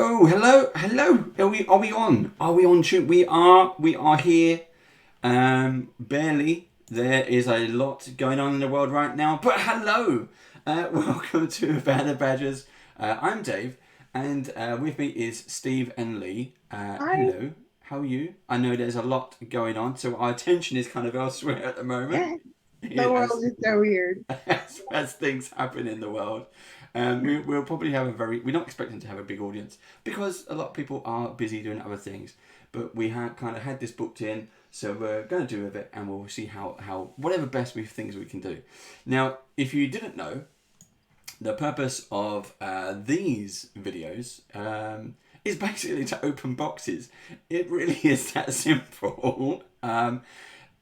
Oh, hello. Are we on? Are we on tune? We are here. Barely. There is a lot going on in the world right now. But hello. Welcome to Banner Badgers. I'm Dave, and with me is Steve and Lee. Hi. Hello. How are you? I know there's a lot going on, so our attention is kind of elsewhere at the moment. The world is so weird. As things happen in the world. We'll probably have we're not expecting to have a big audience because a lot of people are busy doing other things. But we had kind of had this booked in, so we're going to do with it, and we'll see how whatever best things we can do. Now, if you didn't know, the purpose of these videos is basically to open boxes. It really is that simple.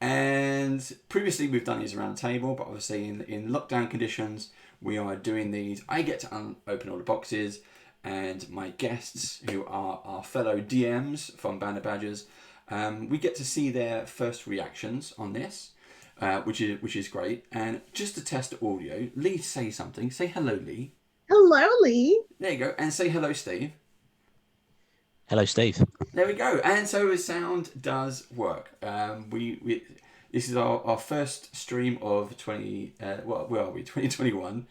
And previously we've done these around the table, but obviously in lockdown conditions, we are doing these. I get to open all the boxes, and my guests, who are our fellow DMs from Banner Badgers, we get to see their first reactions on this, which is great. And just to test the audio, Lee, say something. Say hello, Lee. Hello, Lee. There you go. And say hello, Steve. Hello, Steve. There we go. And so the sound does work. This is our first stream of 2021.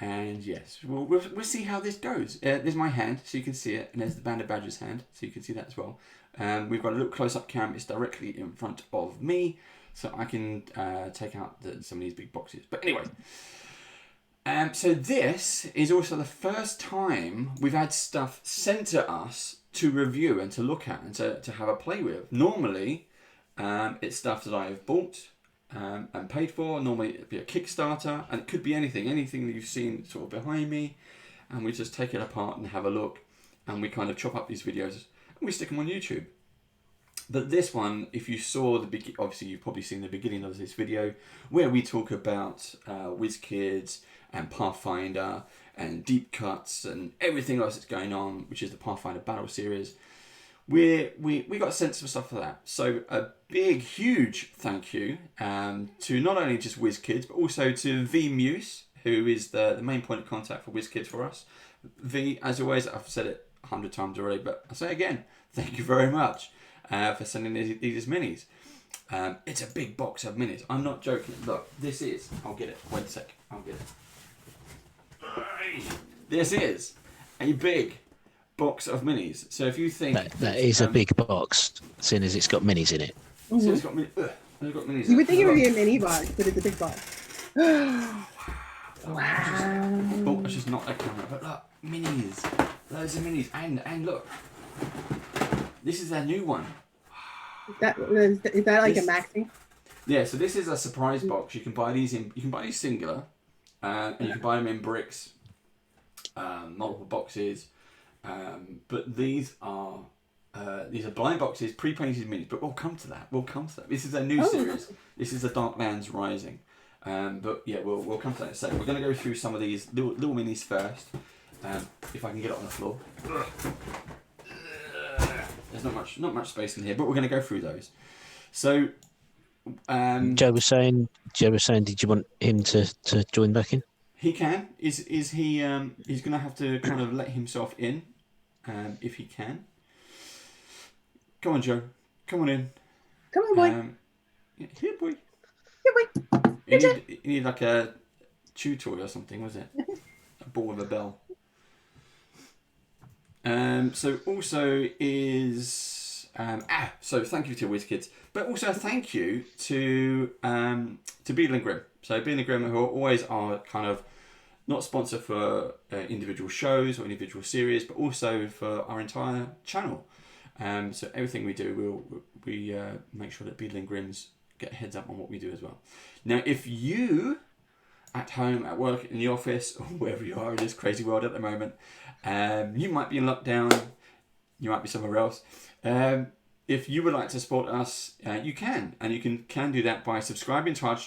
And yes, we'll see how this goes. There's my hand, so you can see it, and there's the Banner Badger's hand, so you can see that as well. We've got a little close-up cam. It's directly in front of me, so I can take out some of these big boxes. But anyway, so this is also the first time we've had stuff sent to us to review and to look at and to have a play with. Normally, it's stuff that I've bought and paid for. Normally it'd be a Kickstarter, and it could be anything that you've seen sort of behind me, and we just take it apart and have a look, and we kind of chop up these videos and we stick them on YouTube. But this one, if you saw obviously you've probably seen the beginning of this video where we talk about WizKids and Pathfinder and deep cuts and everything else that's going on, which is the Pathfinder Battle Series. We got sent some stuff for that. So a big, huge thank you to not only just WizKids, but also to V Muse, who is the main point of contact for WizKids for us. V, as always, I've said it 100 times already, but I'll say it again, thank you very much for sending these minis. It's a big box of minis. I'm not joking. Look, this is... I'll get it. Wait a sec. I'll get it. This is a big box of minis. So if you think that is a big box, seeing as it's got minis in it. So it's got minis. You would think it would be a mini box, but it's a big box. Wow. Oh, I just knocked that camera. But look, minis. Loads of minis. And look. This is their new one. Is that like a maxi? Yeah, so this is a surprise box. You can buy these singular, and you can buy them in bricks, multiple boxes. But these are blind boxes, pre-painted minis. But we'll come to that. This is a new series. This is the Darklands Rising. But yeah, we'll come to that in a second. We're going to go through some of these little minis first. If I can get it on the floor. There's not much space in here, but we're going to go through those. So, Joe was saying, did you want him to join back in? He can. Is he? He's going to have to kind of let himself in, if he can. Come on, Joe. Come on in. Come on, boy. Here, boy. Here, boy. You need like a chew toy or something, was it? A ball with a bell. So also is so thank you to WizKids, but also thank you to Beetle and Grim. So Beetle and Grim, who always are kind of not sponsor for individual shows or individual series, but also for our entire channel. So everything we do, we make sure that Beetle and Grims get a heads up on what we do as well. Now, if you at home, at work, in the office, or wherever you are in this crazy world at the moment, you might be in lockdown, you might be somewhere else. If you would like to support us, you can. And you can do that by subscribing to our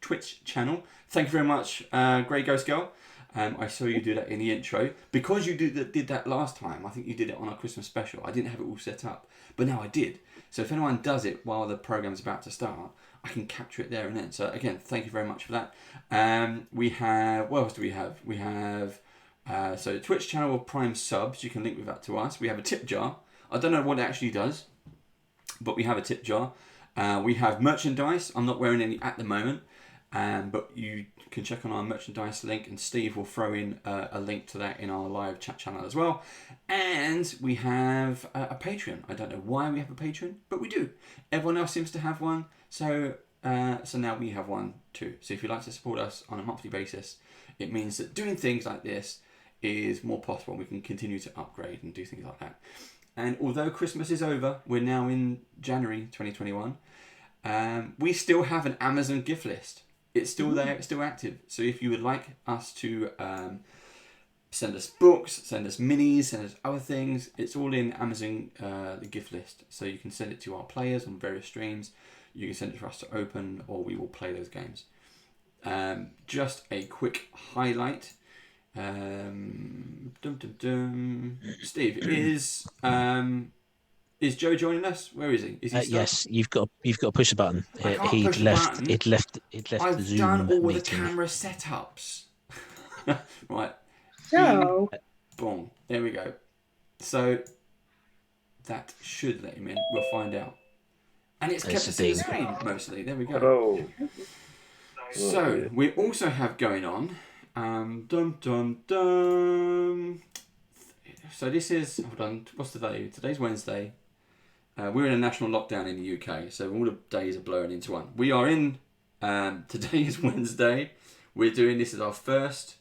Twitch channel. Thank you very much, Grey Ghost Girl. I saw you do that in the intro. Because you did that last time, I think you did it on our Christmas special. I didn't have it all set up, but now I did. So if anyone does it while the program's about to start, I can capture it there and then. So again, thank you very much for that. We have, what else do we have? We have So Twitch channel or Prime subs, you can link with that to us. We have a tip jar. I don't know what it actually does, but we have a tip jar. We have merchandise. I'm not wearing any at the moment, but you can check on our merchandise link, and Steve will throw in a link to that in our live chat channel as well. And we have a Patreon. I don't know why we have a Patreon, but we do. Everyone else seems to have one, so now we have one too. So if you'd like to support us on a monthly basis, it means that doing things like this is more possible. We can continue to upgrade and do things like that. And although Christmas is over, we're now in January 2021, we still have an Amazon gift list. It's still there, it's still active. So if you would like us to send us books, send us minis, send us other things, it's all in Amazon, the gift list. So you can send it to our players on various streams. You can send it for us to open, or we will play those games. Just a quick highlight. Steve, is Joe joining us? Where is he? Is he yes, you've got to push the button. He'd left I've the Zoom done all meeting. the camera setups. Right. Joe. Boom. There we go. So that should let him in. We'll find out. And it's kept us in the screen mostly. There we go. Oh. So we also have going on. So this is, hold on, what's today? Today's Wednesday. We're in a national lockdown in the UK, so all the days are blurring into one. We are in, today is Wednesday. We're doing, this is our first,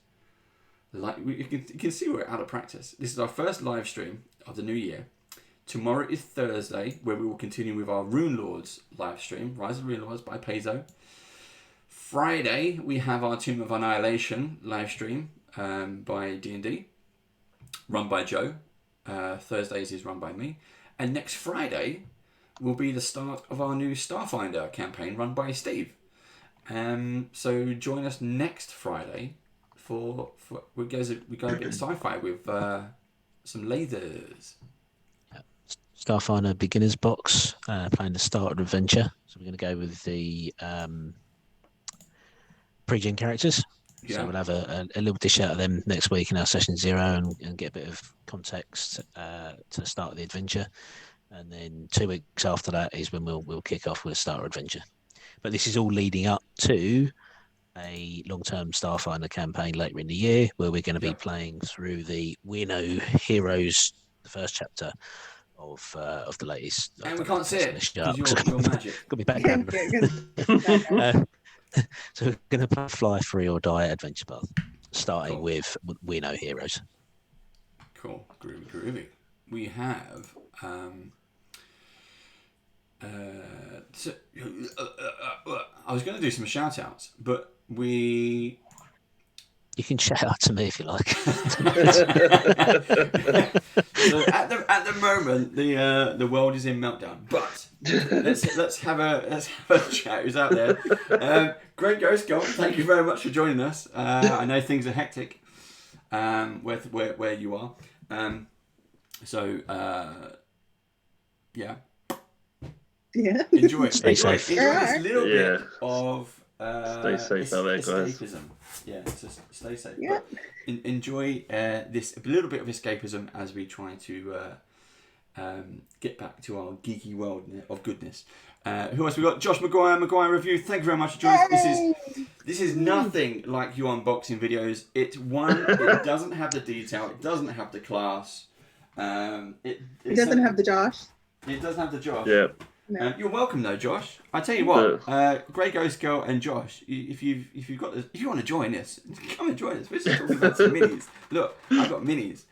you can see we're out of practice. This is our first live stream of the new year. Tomorrow is Thursday, where we will continue with our Runelords live stream, Rise of Runelords by Paizo. Friday, we have our Tomb of Annihilation live stream by D&D, run by Joe. Thursdays is run by me. And next Friday will be the start of our new Starfinder campaign run by Steve. So join us next Friday for we go a bit sci-fi with some lasers. Starfinder Beginner's Box, playing the starter adventure. So we're going to go with the pre-gen characters. Yeah. So we'll have a little dish out of them next week in our session 0 and get a bit of context to start the adventure. And then 2 weeks after that is when we'll kick off with a starter adventure. But this is all leading up to a long-term Starfinder campaign later in the year, where we're going to be playing through the We Know Heroes, the first chapter of the latest. And we can't see it because you're magic. Got me back camera. So we're going to play Fly Free or Die Adventure Path, starting with We Know Heroes. Cool, groovy. We have I was going to do some shout outs, but we... You can shout out to me if you like. So at the moment, the world is in meltdown. But let's have a chat. Who's out there? Great Ghost Girl, thank you very much for joining us. I know things are hectic where you are. Enjoy. Stay safe. Enjoy this little bit of stay safe out there, guys. Escapism. Yeah, just stay safe. Yeah. But enjoy this little bit of escapism as we try to get back to our geeky world of goodness. Who else we got? Josh Maguire review. Thank you very much for joining us. This is nothing like your unboxing videos. It doesn't have the detail. It doesn't have the class. It doesn't have the Josh. It doesn't have the Josh. Yeah. No. You're welcome though, Josh. I tell you what, Grey Ghost Girl and Josh, if you want to join us, come and join us. We're just talking about some minis. Look, I've got minis.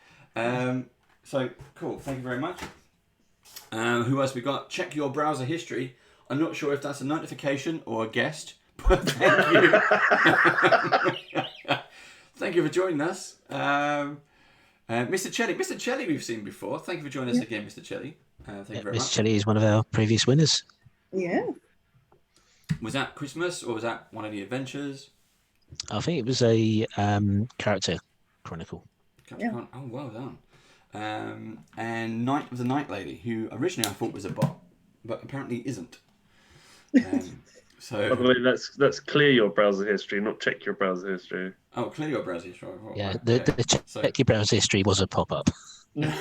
So cool. Thank you very much. Who else we got? Check your browser history. I'm not sure if that's a notification or a guest, but thank you. Thank you for joining us, Mr. Chelly. Mr. Chelly, we've seen before. Thank you for joining us again, Mr. Chelly. Thank you very much. Mr. Chelly is one of our previous winners. Yeah. Was that Christmas or was that one of the adventures? I think it was a character chronicle. Oh, well done. And Night of the Night Lady, who originally I thought was a bot, but apparently isn't. So, by the way, that's clear your browser history, not check your browser history. oh, clear your browser history. Right, Yeah, right, the check your browser history was a pop-up. yeah.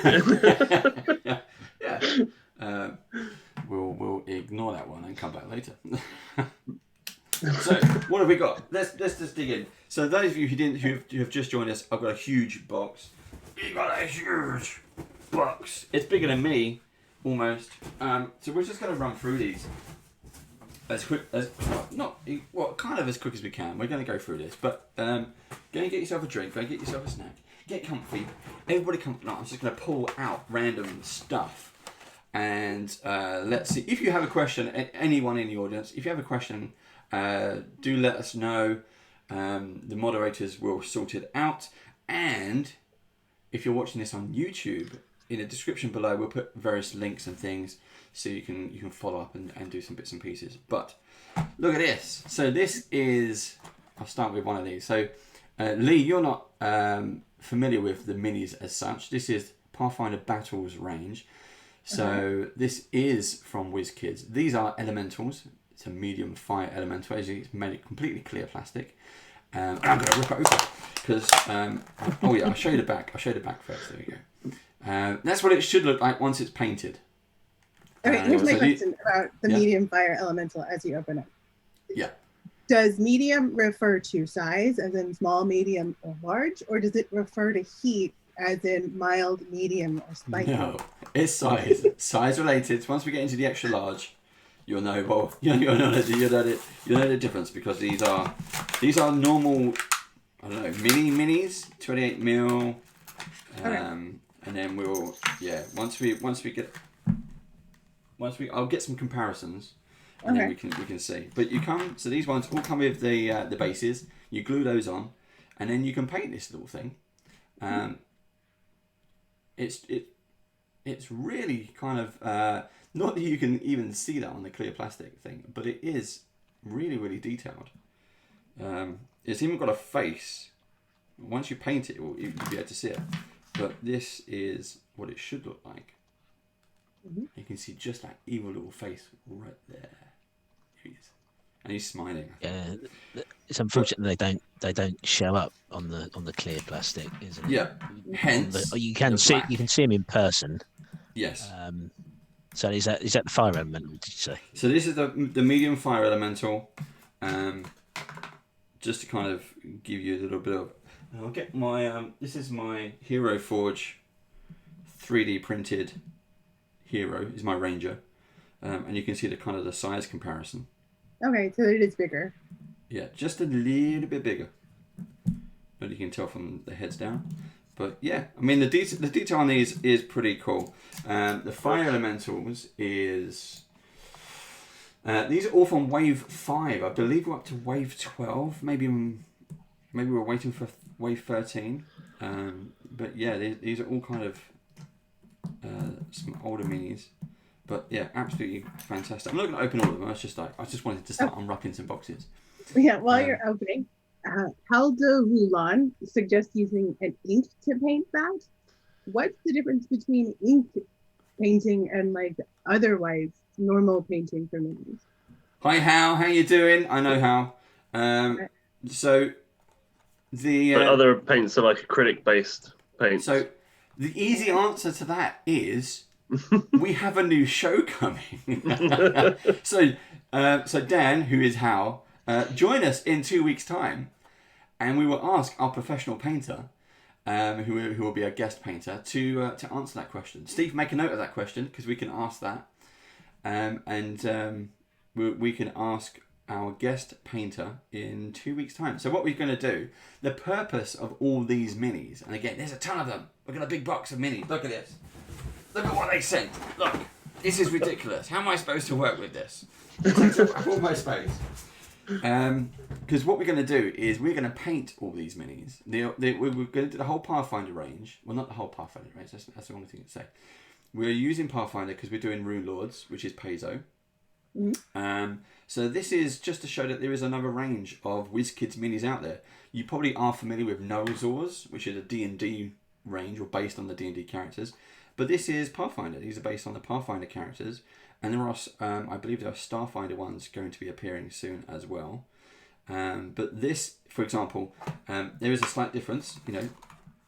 We'll ignore that one and come back later. So what have we got? Let's just dig in. So those of you who have just joined us, I've got a huge box. You got a huge box. It's bigger than me, almost. So we're just going to run through these as quick as kind of as quick as we can. We're going to go through this, but go and get yourself a drink. Go and get yourself a snack. Get comfy. Everybody come. No, I'm just going to pull out random stuff. And let's see. If you have a question, anyone in the audience, if you have a question, do let us know. The moderators will sort it out. And if you're watching this on YouTube, in the description below, we'll put various links and things so you can follow up and do some bits and pieces. But look at this. So this is... I'll start with one of these. So Lee, you're not familiar with the minis as such. This is Pathfinder Battles range. So this is from WizKids. These are elementals. It's a medium fire elemental. As it's made it completely clear plastic. And I'm going to rip it open because oh yeah, I'll show you the back. I'll show you the back first. There we go. That's what it should look like once it's painted. Okay, here's my question about the medium fire elemental as you open it. Yeah. Does medium refer to size, as in small, medium, or large, or does it refer to heat, as in mild, medium, or spicy? No, it's size. Size related. Once we get into the extra large, you'll know. Well, you'll know the difference because these are normal. I don't know, minis, 28 mil, and then I'll get some comparisons, and then we can see. But so these ones all come with the bases. You glue those on, and then you can paint this little thing. It's really kind of not that you can even see that on the clear plastic thing, but it is really, really detailed. It's even got a face. Once you paint it, you'll be able to see it. But this is what it should look like. You can see just that evil little face right there. And he's smiling. Yeah, it's unfortunate they don't show up on the clear plastic, isn't it? Yeah. Hence, you can see him in person. Yes. So is that the fire elemental? Did you say? So this is the medium fire elemental. Just to kind of give you a little bit of, I'll get my this is my Hero Forge 3D printed hero. Is my ranger, and you can see the size comparison. Okay, so it is bigger. Yeah, just a little bit bigger, but you can tell from the heads down. But yeah, I mean the detail on these is pretty cool. The fire elementals is these are all from wave 5. I believe we're up to wave 12. Maybe we're waiting for wave 13. But yeah, these are all kind of some older minis. But yeah, absolutely fantastic. I'm not going to open all of them. I just wanted to start unwrapping some boxes. Yeah, while you're opening, Halda Rulon suggests using an ink to paint that. What's the difference between ink painting and otherwise normal painting for minis? Hi Hal, how you doing? I know Hal. So the other paints are like acrylic based paints. So the easy answer to that is we have a new show coming. So Dan, who is Hal, join us in 2 weeks' time, and we will ask our professional painter, who will be a guest painter, to answer that question. Steve, make a note of that question because we can ask that, and we can ask our guest painter in 2 weeks' time. So what we're going to do, the purpose of all these minis, and again, there's a ton of them. We've got a big box of minis. Look at this. Look at what they sent. Look, this is ridiculous. How am I supposed to work with this? It takes up all my space. Because what we're going to do is we're going to paint all these minis. We're going to do the whole Pathfinder range. Well, not the whole Pathfinder range. That's the only thing to say. We're using Pathfinder because we're doing Runelords, which is Paizo. So this is just to show that there is another range of WizKids minis out there. You probably are familiar with Nosors, which is a D&D range or based on the D&D characters. But this is Pathfinder. These are based on the Pathfinder characters. and there are, I believe there are Starfinder ones going to be appearing soon as well. But this, for example, there is a slight difference. You know,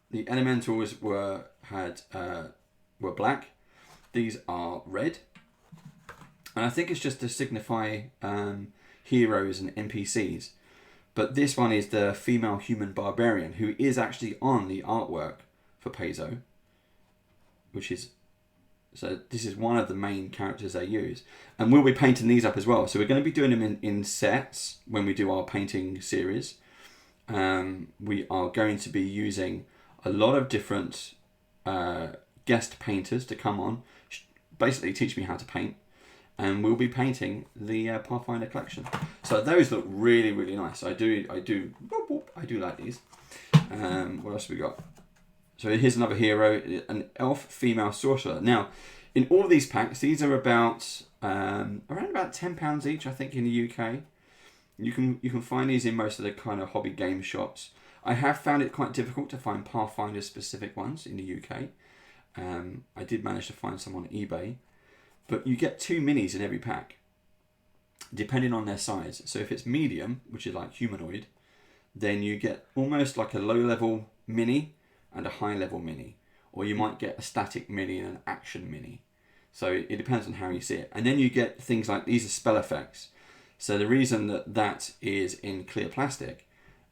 the elementals were black. These are red, and I think it's just to signify heroes and NPCs. But this one is the female human barbarian, who is actually on the artwork for Paizo, which is, so this is one of the main characters they use. And we'll be painting these up as well. So we're going to be doing them in sets when we do our painting series. We are going to be using a lot of different guest painters to come on, basically teach me how to paint. And we'll be painting the Pathfinder collection. So those look really, really nice. I do like these. What else have we got? So here's another hero, an elf female sorcerer. Now, in all these packs, these are about around about £10 each, I think, in the UK. You can find these in most of the kind of hobby game shops. I have found it quite difficult to find Pathfinder specific ones in the UK. I did manage to find some on eBay. But you get 2 minis in every pack, depending on their size. So if it's medium, which is like humanoid, then you get almost like a low-level mini and a high-level mini. Or you might get a static mini and an action mini. So it depends on how you see it. And then you get things like, these are spell effects. So the reason that is in clear plastic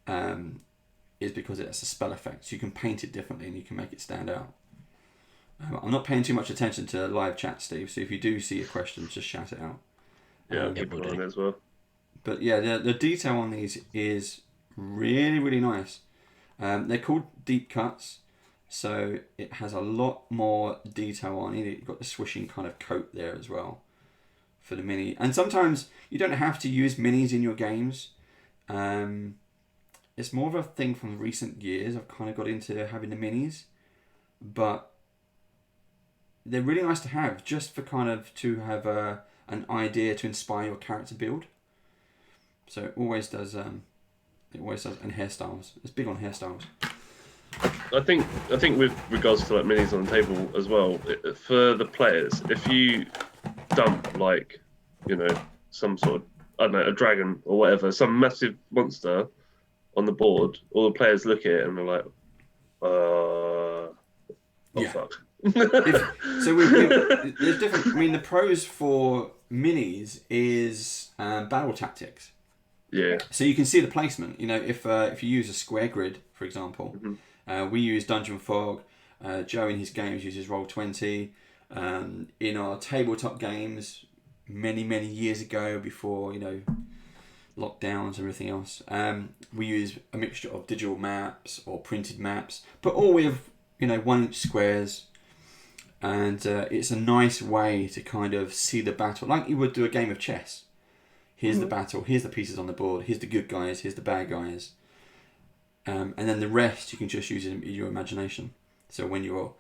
is because it's a spell effect. So you can paint it differently and you can make it stand out. I'm not paying too much attention to live chat, Steve, so if you do see a question, just shout it out. Yeah, I'll keep it on as well. But yeah, the detail on these is really, really nice. They're called deep cuts, so it has a lot more detail on it. You've got the swishing kind of coat there as well for the mini. And sometimes you don't have to use minis in your games. It's more of a thing from recent years. I've kind of got into having the minis, but they're really nice to have, just for kind of to have an idea to inspire your character build. So it always does. And hairstyles. It's big on hairstyles. I think with regards to like minis on the table as well, for the players, if you dump like, you know, some sort of, I don't know, a dragon or whatever, some massive monster on the board, all the players look at it and they're like, yeah. Fuck. There's different. I mean, the pros for minis is battle tactics. Yeah. So you can see the placement. You know, if you use a square grid, for example, we use Dungeon Fog. Joe in his games uses Roll20. In our tabletop games, many years ago, before lockdowns and everything else, we use a mixture of digital maps or printed maps, but all with 1-inch squares. And it's a nice way to kind of see the battle, like you would do a game of chess. Here's the battle, here's the pieces on the board, here's the good guys, here's the bad guys. And then the rest you can just use in your imagination. So when you're,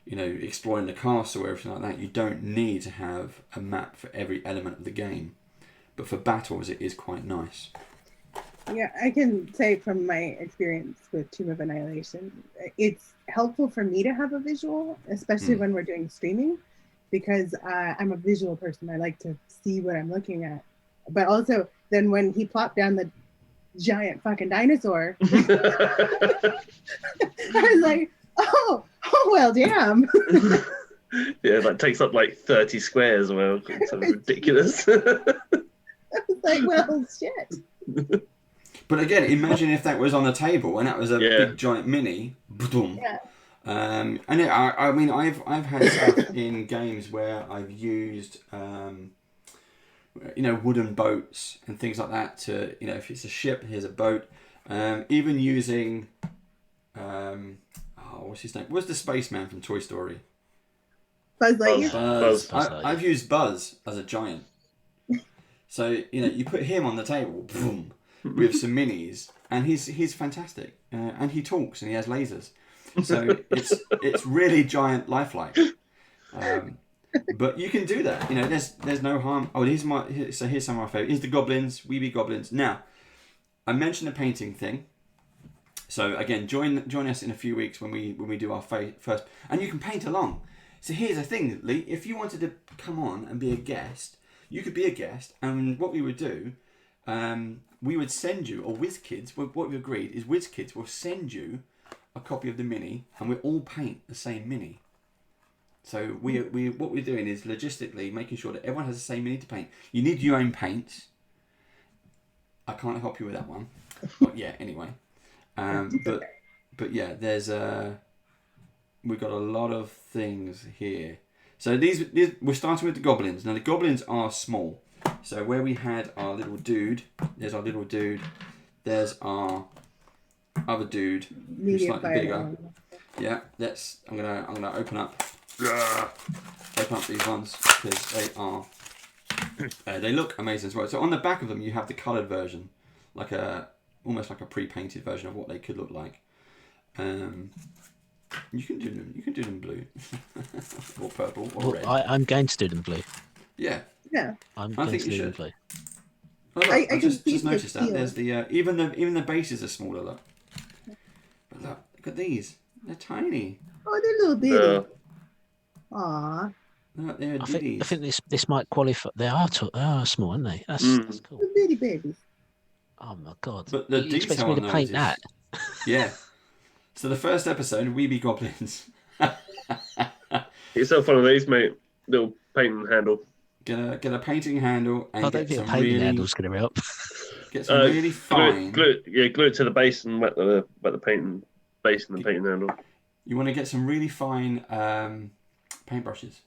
exploring the castle or everything like that, you don't need to have a map for every element of the game. But for battles, it is quite nice. Yeah, I can say from my experience with Tomb of Annihilation, it's helpful for me to have a visual, especially when we're doing streaming, because I'm a visual person. I like to see what I'm looking at. But also, then when he plopped down the giant fucking dinosaur, I was like, oh well, damn. Yeah, that takes up like 30 squares. Well, it's ridiculous. I was like, well, shit. But again, imagine if that was on the table and that was a big giant mini. Yeah. And I mean, I've had stuff in games where I've used wooden boats and things like that to, if it's a ship, here's a boat. Even using what's his name? What's the spaceman from Toy Story? Buzz Lightyear. Buzz. I've used Buzz as a giant. So you put him on the table, boom, with some minis, and he's fantastic, and he talks and he has lasers. So it's really giant, lifelike. But you can do that. There's no harm. Oh, here's some of my favorites. Here's the Goblins, Weeby Goblins. Now, I mentioned the painting thing. So again, join us in a few weeks when we do our first, and you can paint along. So here's the thing, Lee. If you wanted to come on and be a guest, you could be a guest, and what we would do, we would send you, or WizKids, what we agreed is WizKids will send you a copy of the mini, and we all paint the same mini. So what we're doing is logistically making sure that everyone has the same mini to paint. You need your own paints. I can't help you with that one. But yeah, anyway. But yeah, there's we've got a lot of things here. So these we're starting with the goblins. Now the goblins are small. So where we had our little dude, there's our little dude. There's our other dude, who's slightly bigger. Yeah, I'm gonna open up these ones because they are they look amazing as well. So on the back of them you have the coloured version, almost like a pre-painted version of what they could look like. You can do them blue or purple or red. I'm going to do them blue. Yeah. I'm going to do them blue. Oh, look, I just noticed that there's the even the bases are smaller. Look, but look at these. They're tiny. Oh, they're little bitty. Aww. Look, they're I think this might qualify. They are small, aren't they? That's cool. Little bitty babies. Oh my god! But the you expect detail me to paint that? Yeah. So the first episode, we be goblins. Get yourself one of these, mate. Little painting handle. Get a painting handle and I don't think a painting handle's going to help. Get some really fine. Glue it to the base and wet the painting base and the painting handle. You want to get some really fine paintbrushes.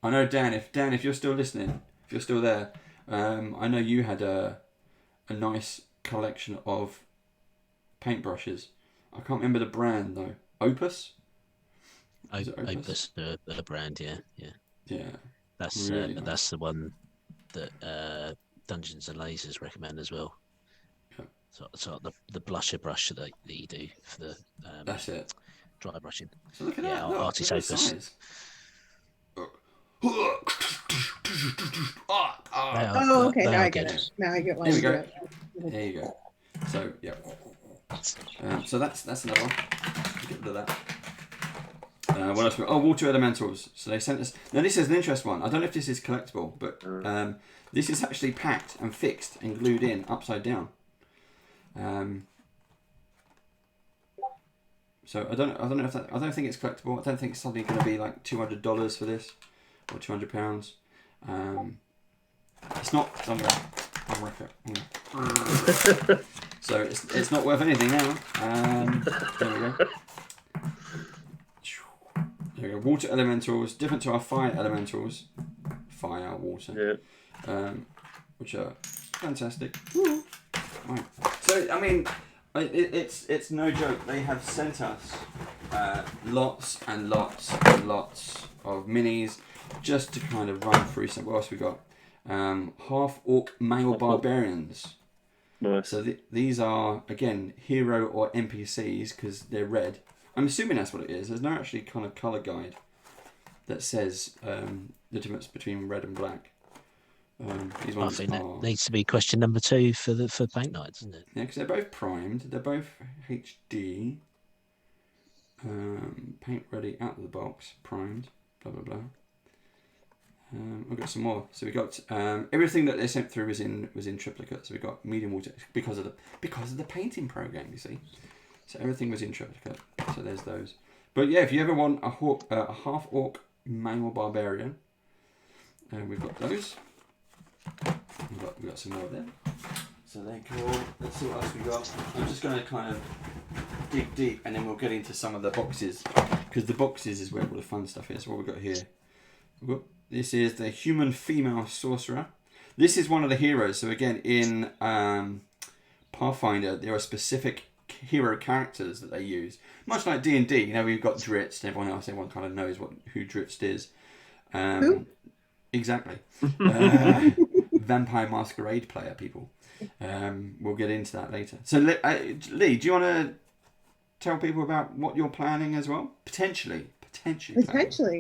I know Dan. If you're still listening, if you're still there, I know you had a nice collection of paintbrushes. I can't remember the brand though. Opus. Opus, the brand, yeah. That's really nice. That's the one that Dungeons and Lasers recommend as well. Yeah. So the blusher brush that you do for the that's it. Dry brushing. So look at that. Look, Artist Opus. Okay. Now I get it. Now I get one. There we go. There you go. So yeah. So that's another one. Get rid of that. What else? Water elementals. So they sent us. Now this is an interesting one. I don't know if this is collectible, but this is actually packed and fixed and glued in upside down. So I don't know if that. I don't think it's collectible. I don't think it's something going to be like $200 for this or £200. It's not. I'll wreck it. So it's not worth anything now. There we go. There we go. Water elementals, different to our fire elementals. Fire, water. Yeah. Which are fantastic. Right. So I mean, it's no joke. They have sent us lots and lots and lots of minis just to kind of run through some. What else we got? Half-orc male barbarians. Nice. So these are, again, hero or NPCs because they're red. I'm assuming that's what it is. There's no actually kind of colour guide that says the difference between red and black. These ones I think that needs to be question number 2 for paint nights, isn't it? Yeah, because they're both primed. They're both HD. Paint ready out of the box. Primed. Blah, blah, blah. We've got some more. So we got everything that they sent through was in triplicate. So we got medium water because of the painting program. You see, so everything was in triplicate. So there's those. But yeah, if you ever want a half orc male barbarian, we've got those. We've got some more of them. So they're cool. Let's see what else we got. I'm just going to kind of dig deep, and then we'll get into some of the boxes because the boxes is where all the fun stuff is. So what we've got here. This is the human female sorcerer. This is one of the heroes. So again, in Pathfinder, there are specific hero characters that they use. Much like D&D, you know, we've got Dritz. Everyone kind of knows who Dritz is. Who? Exactly. Vampire Masquerade player, people. We'll get into that later. So, Lee, do you want to tell people about what you're planning as well? Potentially,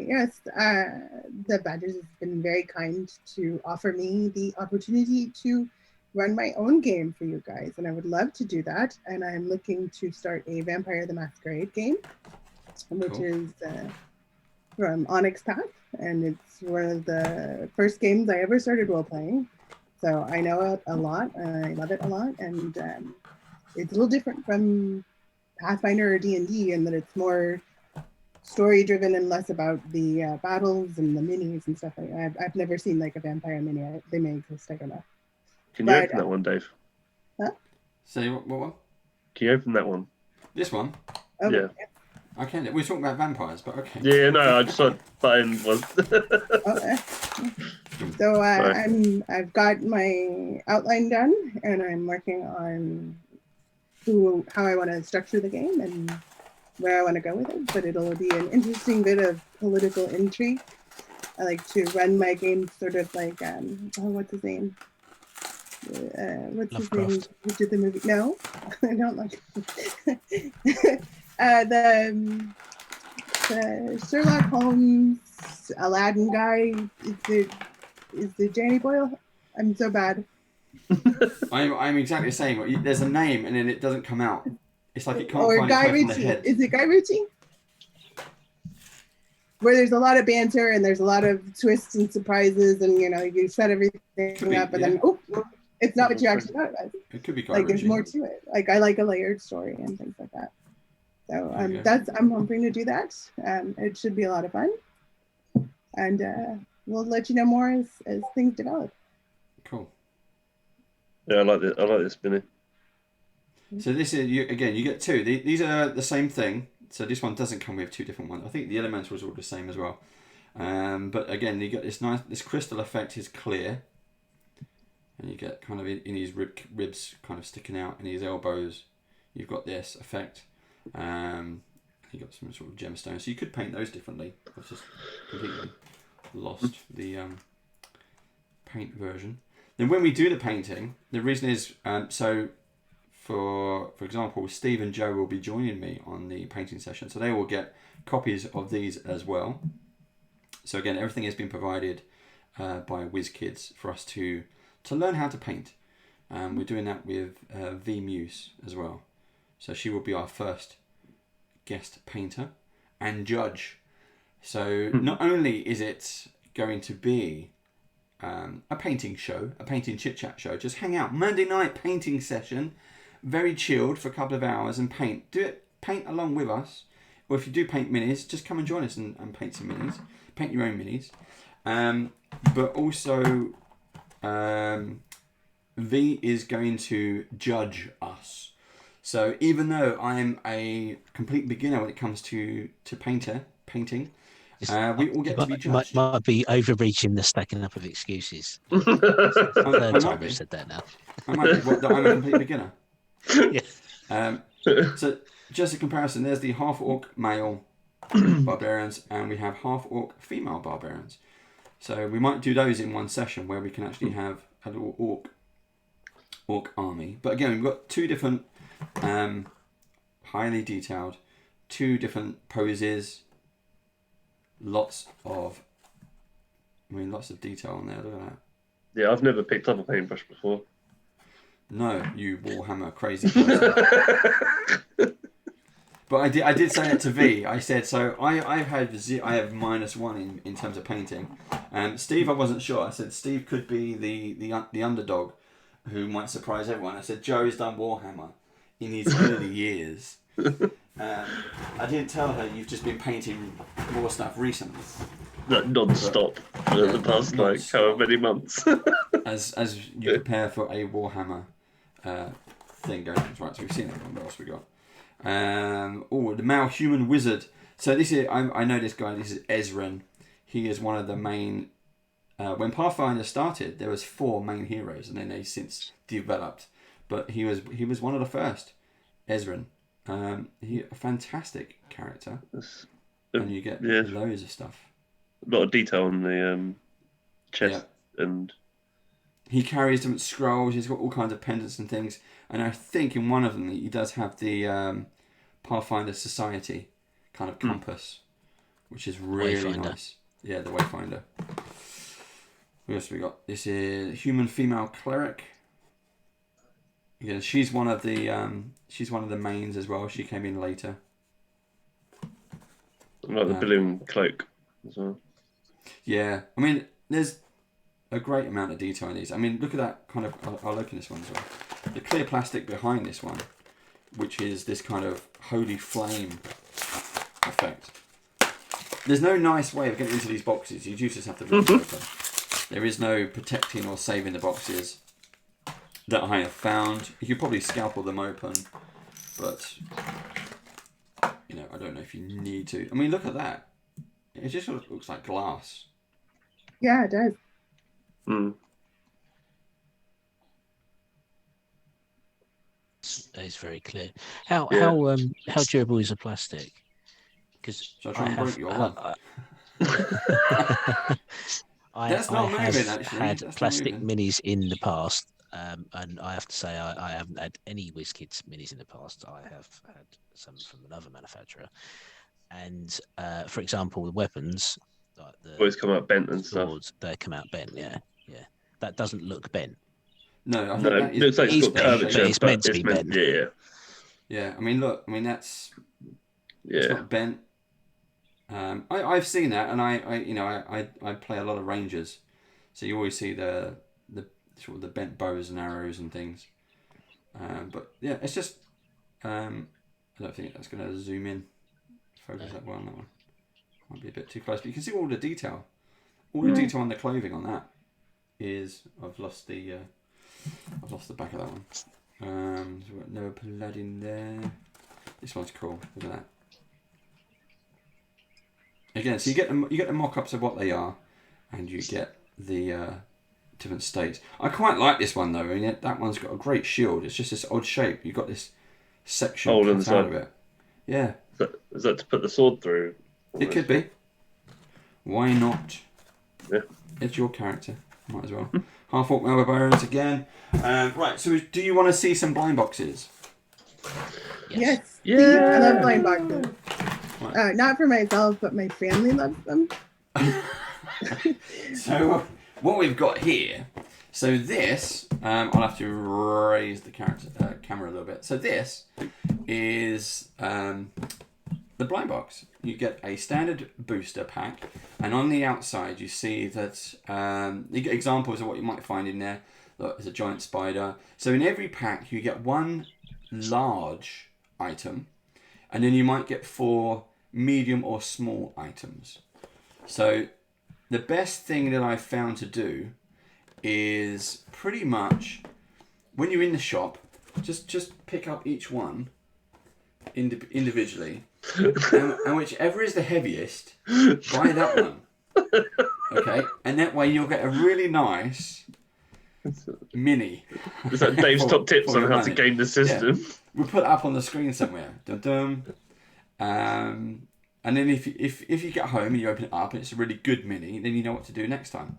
yes. The Badgers has been very kind to offer me the opportunity to run my own game for you guys, and I would love to do that. And I'm looking to start a Vampire the Masquerade game. which Cool. is from Onyx Path, and it's one of the first games I ever started role playing. So I know it a lot, and I love it a lot, and it's a little different from Pathfinder or D&D in that it's more story driven and less about the battles and the minis and stuff like that. I've never seen like a vampire mini. They may exist, I don't know. Can you But, open that one, Dave? Say what one? Can you open that one? This one? Oh, Yeah. I can. We're talking about vampires, but okay. Yeah, no, I just thought button was. okay. So I've got my outline done, and I'm working on how I want to structure the game and where I want to go with it. But it'll be an interesting bit of political intrigue. I like to run my game sort of like what's his name? What's his name? Who did the movie? No, I don't like. The Sherlock Holmes Aladdin guy is the Danny Boyle. I'm so bad. I'm exactly the same. There's a name and then it doesn't come out. It's like it can't Or find Guy its way from the Ritchie. head. Is it Guy Ritchie? Where there's a lot of banter and there's a lot of twists and surprises, and you set everything up, and then it's not what you actually thought it was. It could be Guy Like Ritchie. there's more to it. Like I like a layered story and things like that. So I'm hoping to do that. It should be a lot of fun, and we'll let you know more as things develop. Cool. Yeah, I like this, Binny. So this is you get two. These are the same thing. So this one doesn't come with two different ones. I think the elementals are all the same as well. But again, you get this crystal effect is clear, and you get kind of in his ribs kind of sticking out, and his elbows. You've got this effect. You got some sort of gemstones. So you could paint those differently. I've just completely lost the paint version. Then when we do the painting, the reason is so. For example, Steve and Joe will be joining me on the painting session, so they will get copies of these as well. So again, everything has been provided by WizKids for us to learn how to paint. We're doing that with V Muse as well. So she will be our first guest painter and judge. So not only is it going to be a painting show, a painting chit-chat show, just hang out, Monday night painting session, very chilled for a couple of hours and paint. Paint along with us. Or if you do paint minis, just come and join us and paint some minis. Paint your own minis. But also, V is going to judge us. So even though I'm a complete beginner when it comes to painting, we all get to be judged. Might be overreaching the stacking up of excuses. Third time we've said that now. I might be. That I'm a complete beginner. Yeah. So just a comparison, there's the half-orc male barbarians, and we have half-orc female barbarians. So we might do those in one session where we can actually have a little orc army. But again, we've got two different, highly detailed, two different poses. Lots of detail on there. Look at that. Yeah, I've never picked up a paintbrush before. No, you Warhammer crazy person. But I did say it to V. I said, so I have -1 in terms of painting. Steve, I wasn't sure. I said Steve could be the underdog who might surprise everyone. I said Joe's done Warhammer in his early years. I didn't tell her you've just been painting more stuff recently. Non-stop for the past however many months. as you prepare for a Warhammer thing going on. Right, so we've seen that one. What else we got? The male human wizard. So this is I know this guy. This is Ezran. He is one of the main. When Pathfinder started, there was 4 main heroes, and then they since developed. But he was one of the first. Ezran. He a fantastic character, and you get loads of stuff. A lot of detail on the chest, and he carries different scrolls. He's got all kinds of pendants and things. And I think in one of them he does have the Pathfinder Society kind of compass, which is really nice. Yeah, the Wayfinder. What else have we got? This is human female cleric. Yeah, she's one of the mains as well. She came in later. Like the balloon cloak as well. Yeah, I mean, there's a great amount of detail in these. I mean, look at that kind of. I'll look at this one as well. The clear plastic behind this one, which is this kind of holy flame effect. There's no nice way of getting into these boxes. You do just have to rip them open. There is no protecting or saving the boxes that I have found. You could probably scalpel them open, but you know, I don't know if you need to. I mean, look at that. It just sort of looks like glass. Yeah, it does. It's very clear. How durable is the plastic? Because Shall I try and break your one? I That's not moving, have actually. had That's plastic not moving. minis in the past, and I have to say I haven't had any WizKids minis in the past. I have had some from another manufacturer, and for example, the weapons, like the Always come out bent and swords, stuff. they come out bent. Yeah. That doesn't look bent. No, I think No, that it looks like it's got bent, curvature, but it's meant to be bent. Yeah. Yeah, I mean, look, I mean that's it's Yeah. not bent. I've seen that, and I play a lot of rangers, so you always see the sort of the bent bows and arrows and things. But yeah, it's just I don't think that's going to zoom in, focus that well on that one. Might be a bit too close, but you can see all the detail. All the detail on the clothing on that is I've lost the back of that one. So we've got no blood in there. This one's cool. Look at that. Again, so you get the mock-ups of what they are, and you get the different states. I quite like this one though. I mean, that one's got a great shield. It's just this odd shape. You've got this section cut out of it. Yeah. Is that to put the sword through? It could be. Why not? Yeah. It's your character. Might as well. Half-orc Barbarians again. Right, so do you want to see some blind boxes? Yes. Yeah. See, I love blind boxes. Right. Not for myself, but my family loves them. So what we've got here. So this, I'll have to raise the camera a little bit. So this is the blind box. You get a standard booster pack, and on the outside you see that you get examples of what you might find in there. Look, there's a giant spider. So in every pack you get one large item, and then you might get 4 medium or small items. So the best thing that I've found to do is pretty much when you're in the shop, just pick up each one individually, and whichever is the heaviest, buy that one. Okay, and that way you'll get a really nice mini. Is that Dave's top tips for on your how to money. game the system? Yeah. We'll put it up on the screen somewhere. Dun dun. And then if you get home and you open it up and it's a really good mini, then you know what to do next time.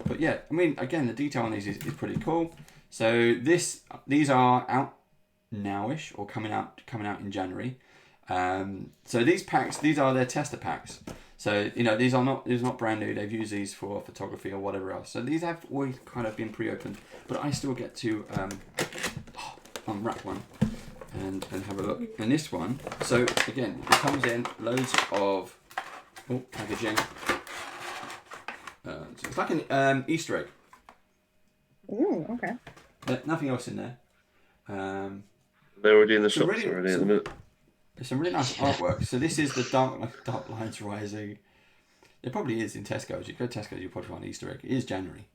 But yeah, I mean, again, the detail on these is pretty cool. So these are out nowish or coming out in January. So these packs, these are their tester packs. So these are not brand new. They've used these for photography or whatever else. So these have always kind of been pre-opened, but I still get to unwrap one and have a look. And this one, so again, it comes in loads of packaging. So it's like an Easter egg. Ooh, okay. But nothing else in there. They're already in the So shops really- already at the minute. There's some really nice artwork. So this is the Darklands Rising. It probably is in Tesco's. You go to Tesco's, you'll probably find an Easter egg. It is January.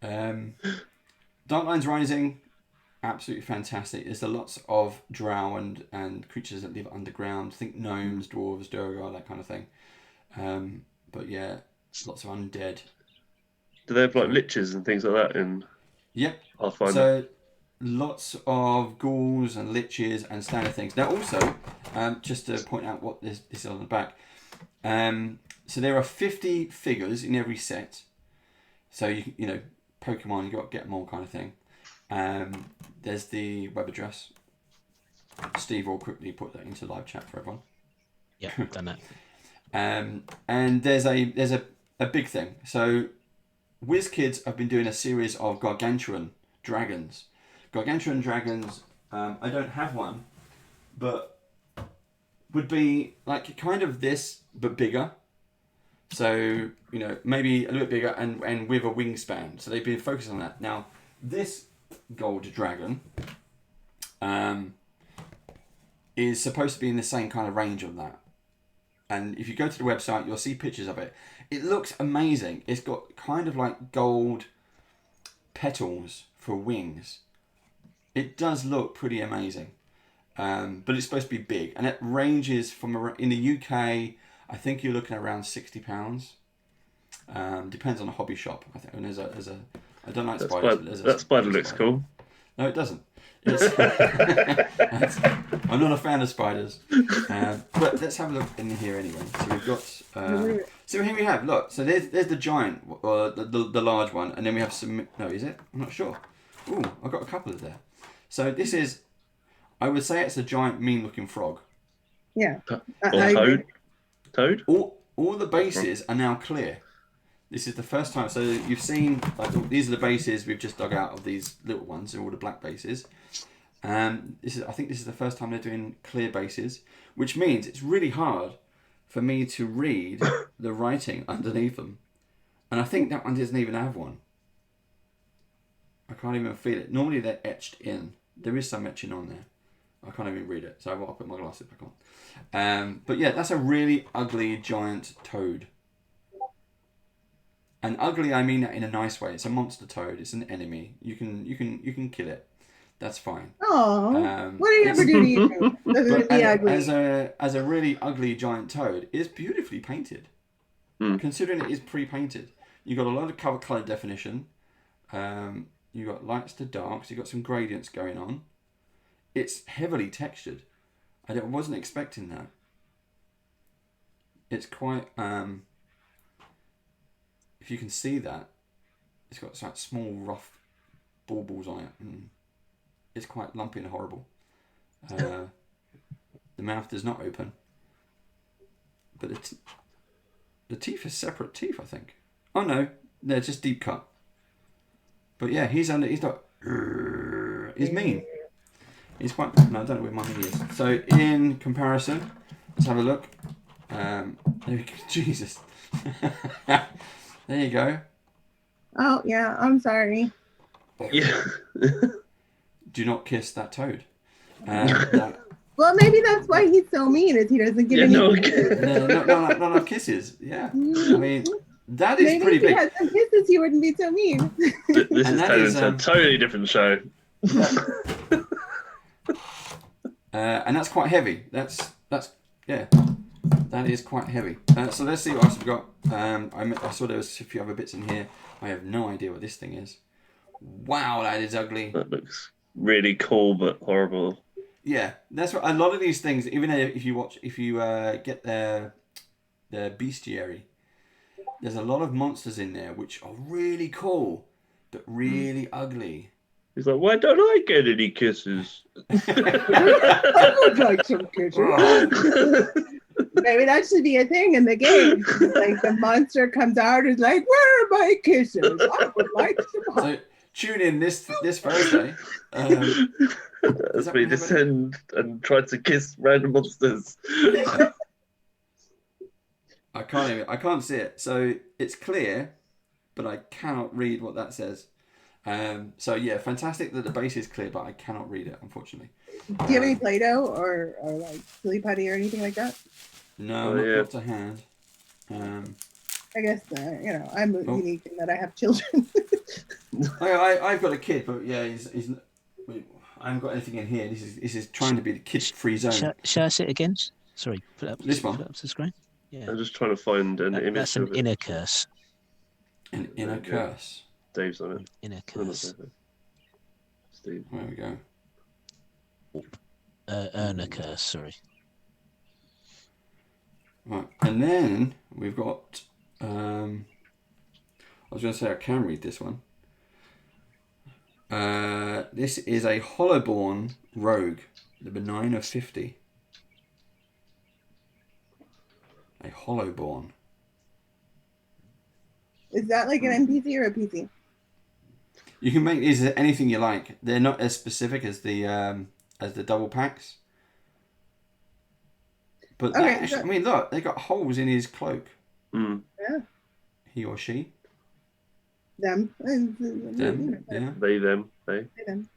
Yeah. Darklands Rising, absolutely fantastic. There's lots of drow and creatures that live underground. Think gnomes, dwarves, durgar, that kind of thing. But yeah, lots of undead. Do they have like liches and things like that in Yep. Pathfinder? So lots of ghouls and liches and standard things. Now also, just to point out what this is on the back. So there are 50 figures in every set. So you know, Pokemon, you got to get them all kind of thing. There's the web address. Steve will quickly put that into live chat for everyone. Yeah, done that. And there's a big thing. So WizKids have been doing a series of Gargantuan Dragons. Gargantuan Dragons, I don't have one, but would be like kind of this, but bigger. So, you know, maybe a little bit bigger and with a wingspan. So they've been focused on that. Now, this gold dragon is supposed to be in the same kind of range of that. And if you go to the website, you'll see pictures of it. It looks amazing. It's got kind of like gold petals for wings. It does look pretty amazing. But it's supposed to be big. And it ranges from, in the UK, I think you're looking around £60. Depends on the hobby shop. I think. And I don't like spiders. That spider looks cool. No, it doesn't. I'm not a fan of spiders. But let's have a look in here anyway. So we've got. So here we have. Look. So there's the giant, or the large one, and then we have some. No, is it? I'm not sure. Ooh, I've got a couple of there. So this is. I would say it's a giant, mean-looking frog. Yeah. Or toad. All the bases are now clear. This is the first time. So you've seen, like, these are the bases we've just dug out of these little ones, all the black bases. I think this is the first time they're doing clear bases, which means it's really hard for me to read the writing underneath them. And I think that one doesn't even have one. I can't even feel it. Normally they're etched in. There is some etching on there. I can't even read it, so I'll put my glasses back on. But yeah, that's a really ugly giant toad. And ugly, I mean that in a nice way. It's a monster toad. It's an enemy. You can kill it. That's fine. Oh, what did it ever do to you? Doesn't be ugly. As a really ugly giant toad, it's beautifully painted. Considering it is pre-painted, you got a lot of color definition. You got lights to darks. You got some gradients going on. It's heavily textured. I wasn't expecting that. It's quite. If you can see that, it's got like small rough baubles on it, and it's quite lumpy and horrible. The mouth does not open, but the teeth are separate teeth, I think. Oh no, they're just deep cut. But yeah, he's not. He's mean. He's quite. No, I don't know where my mini is. So in comparison, let's have a look. There we go. Jesus. There you go. Oh yeah, I'm sorry. Yeah. Do not kiss that toad. Well, maybe that's why he's so mean, is he doesn't give any. Not enough kisses. Yeah. I mean, that is maybe pretty big. If he had some kisses, he wouldn't be so mean. This is turning into a totally different show. And that's quite heavy. That's yeah. That is quite heavy. So let's see what else we've got. I saw there was a few other bits in here. I have no idea what this thing is. Wow, that is ugly. That looks really cool but horrible. Yeah, that's what a lot of these things. Even if you get the bestiary, there's a lot of monsters in there which are really cool but really ugly. He's like, why don't I get any kisses? I would like some kisses. Maybe that should be a thing in the game. Like the monster comes out and is like, where are my kisses? I would like some. So tune in this Thursday. As we descend and try to kiss random monsters. I can't see it. So it's clear, but I cannot read what that says. So yeah, fantastic that the base is clear, but I cannot read it, unfortunately. Do you have any Play-Doh or like silly putty or anything like that? No, not to hand. I guess I'm unique in that I have children. I've got a kid, but yeah, he's I haven't got anything in here. This is trying to be the kid-free zone. Shall I see it again? Sorry, put up this one. Put up to the screen. Yeah. I'm just trying to find an image. That's an inner curse. An inner curse. Dave's on it. Inner curse. Steve. There we go. Inner curse. Sorry. Right, and then we've got. I was going to say I can read this one. This is a Hollowborn Rogue, the Benign of 50. A Hollowborn. Is that like an NPC or a PC? You can make these anything you like. They're not as specific as the double packs. But Okay, that actually, I mean, look, they got holes in his cloak. Mm. Yeah. He or she. Them. Them. Yeah. They, them, they. Them.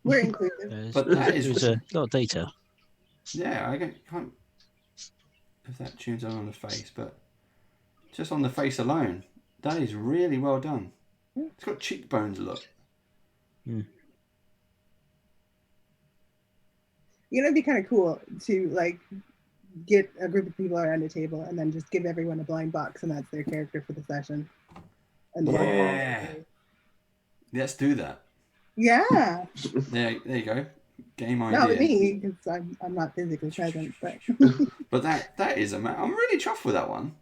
We're inclusive. But that is. There's a lot of detail. Yeah, I can't. If that tunes on the face, but just on the face alone, that is really well done. It's got cheekbones. Look. Mm. You know, it'd be kind of cool to like get a group of people around a table and then just give everyone a blind box, and that's their character for the session. And Yeah. Let's do that. Yeah. There you go. Game idea. Not with me, because I'm not physically present. But But that is I'm really chuffed with that one.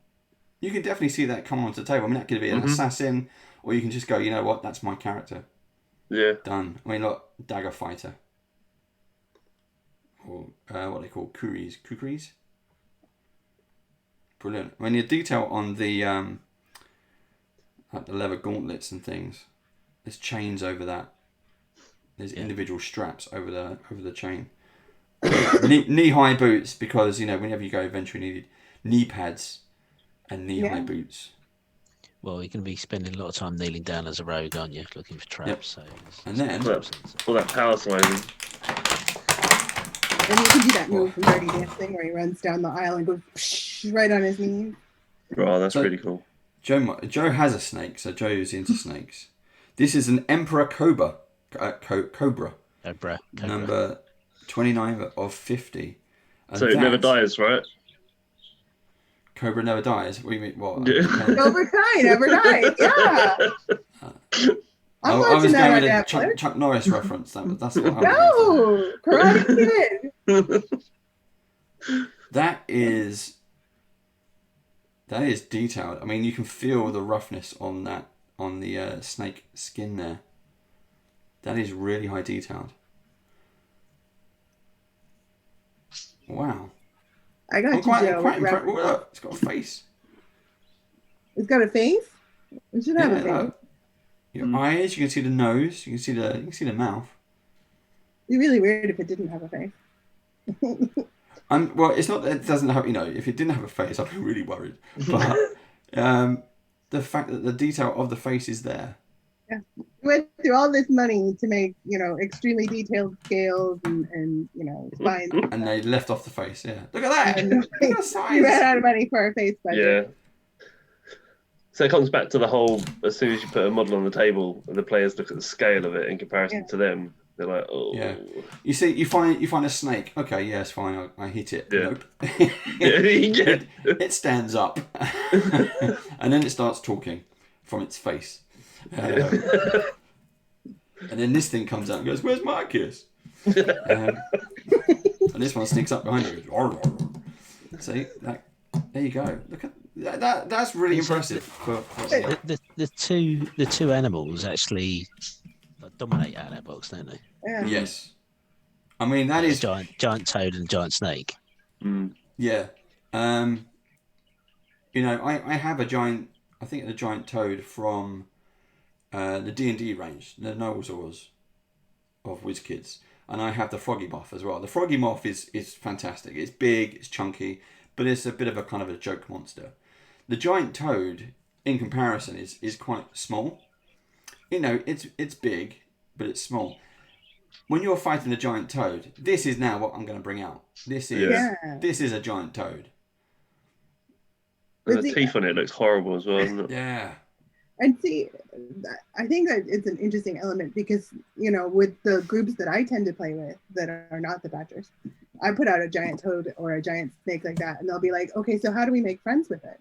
You can definitely see that come onto the table. I mean, that could be an assassin, or you can just go, you know what, that's my character. Yeah. Done. I mean, look, dagger fighter. Or what they call kukris. Brilliant. I mean, the detail on the like the leather gauntlets and things. There's chains over that. There's individual straps over the chain. Knee-high boots, because, you know, whenever you go adventuring, you need knee pads and knee-high boots. Well, you're going to be spending a lot of time kneeling down as a rogue, aren't you? Looking for traps. So And then... All that power sliding. and you can do that move from Dirty Dancing where he runs down the aisle and goes right on his knees. Oh, that's really cool. Joe has a snake, so Joe's into snakes. This is an Emperor Cobra. Cobra. Number 29 of 50. And so it never dies, right? Cobra never dies? What do you mean? What? Cobra Kai never dies. Yeah. I was going with a Chuck Norris reference. That's what I was Karate Kid. That is detailed. I mean, you can feel the roughness on the snake skin there. That is really high detailed. Wow. I got Quite impressed. Look, it's got a face. It's got a face? It should have a face. Look. Your eyes, you can see the nose, you can see the mouth. It'd be really weird if it didn't have a face. Well, it's not that it doesn't have, you know, if it didn't have a face, I'd be really worried. But the fact that the detail of the face is there. Yeah. We went through all this money to make, you know, extremely detailed scales and you know, spines. And they left off the face, yeah. Look at that! Look at the size! We ran out of money for our face budget. Yeah. So it comes back to the whole, as soon as you put a model on the table, the players look at the scale of it in comparison to them. They're like, oh. Yeah. You see, you find a snake. Okay, yeah, it's fine. I hit it. Yeah. Nope. Yeah. It stands up. And then it starts talking from its face. And then this thing comes out and goes, "Where's Marcus?" And this one sneaks up behind it. See, there you go. Look at that. That's really impressive. The two animals actually dominate out of that box, don't they? Yeah. Yes. I mean, that is giant toad and giant snake. Mm. Yeah. You know, I have a giant toad from the D&D range, the Noelzors of WizKids, and I have the Froggy Moth as well. The Froggy Moth is fantastic. It's big, it's chunky, but it's a bit of a kind of a joke monster. The giant toad, in comparison, is quite small. You know, it's big, but it's small. When you're fighting a giant toad, this is now what I'm going to bring out. This is a giant toad. And the teeth on it looks horrible as well, doesn't it? Yeah. And see, I think that it's an interesting element because, you know, with the groups that I tend to play with that are not the Badgers, I put out a giant toad or a giant snake like that, and they'll be like, okay, so how do we make friends with it?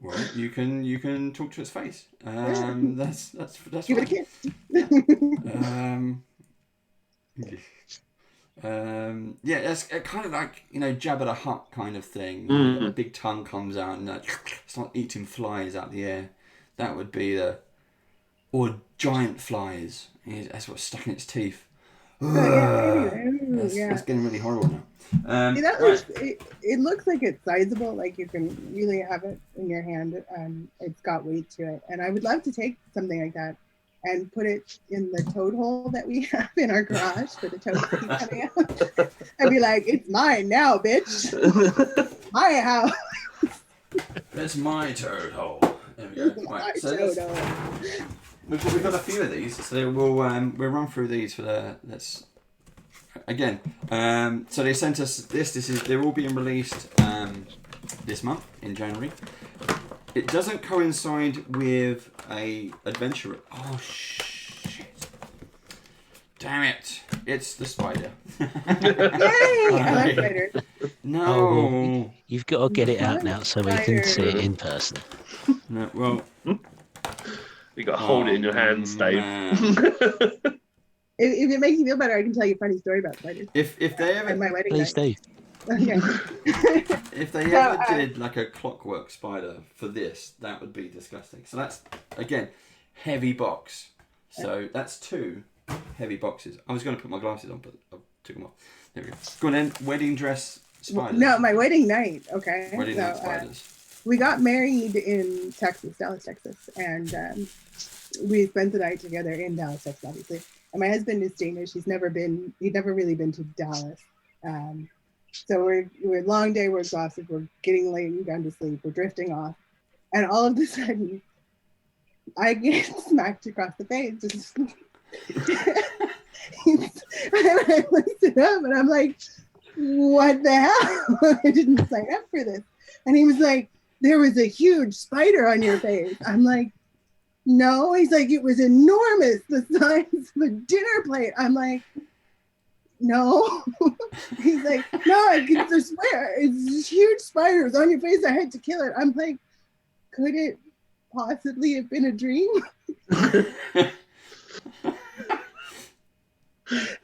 Well, you can talk to its face. That's Give it a kiss. Yeah, it's kind of like, you know, Jabba the Hutt kind of thing. Mm. A big tongue comes out and start eating flies out the air. That would be or giant flies. That's what's stuck in its teeth. That's getting really horrible now. See, that looks, it looks like it's sizable, like you can really have it in your hand and it's got weight to it. And I would love to take something like that and put it in the toad hole that we have in our garage for the toads to keep coming out. I'd be like, it's mine now, bitch. My house. That's my toad hole. There we go. Right, so we've got a few of these, so we'll run through these for the again. So they sent us this. They're all being released this month in January. It doesn't coincide with a adventure. Oh shit! Damn it! It's the spider. Yay! I like spiders. No. Oh, you've got to get it out now so we can see it in person. No, well, you got to hold it in your hands, Dave. If it makes you feel better, I can tell you a funny story about spiders. If they ever, And my wedding Please night. do. Okay. if they ever did like a clockwork spider for this, that would be disgusting. So that's again heavy box. So that's 2 heavy boxes. I was going to put my glasses on, but I took them off. There we go. Go on then. Wedding dress spiders. No, my wedding night. Okay. Wedding night spiders. We got married in Texas, Dallas, Texas, and we spent the night together in Dallas, Texas, obviously. And my husband is Danish. He'd never really been to Dallas. So we're long day, we're exhausted, we're getting late, we're going to sleep, we're drifting off. And all of a sudden, I get smacked across the face. Just and I looked it up and I'm like, what the hell? I didn't sign up for this. And he was like, there was a huge spider on your face. I'm like, no. He's like, it was enormous, the size of a dinner plate. I'm like, no. He's like, no, I swear, it's this huge spider. It was on your face. I had to kill it. I'm like, could it possibly have been a dream?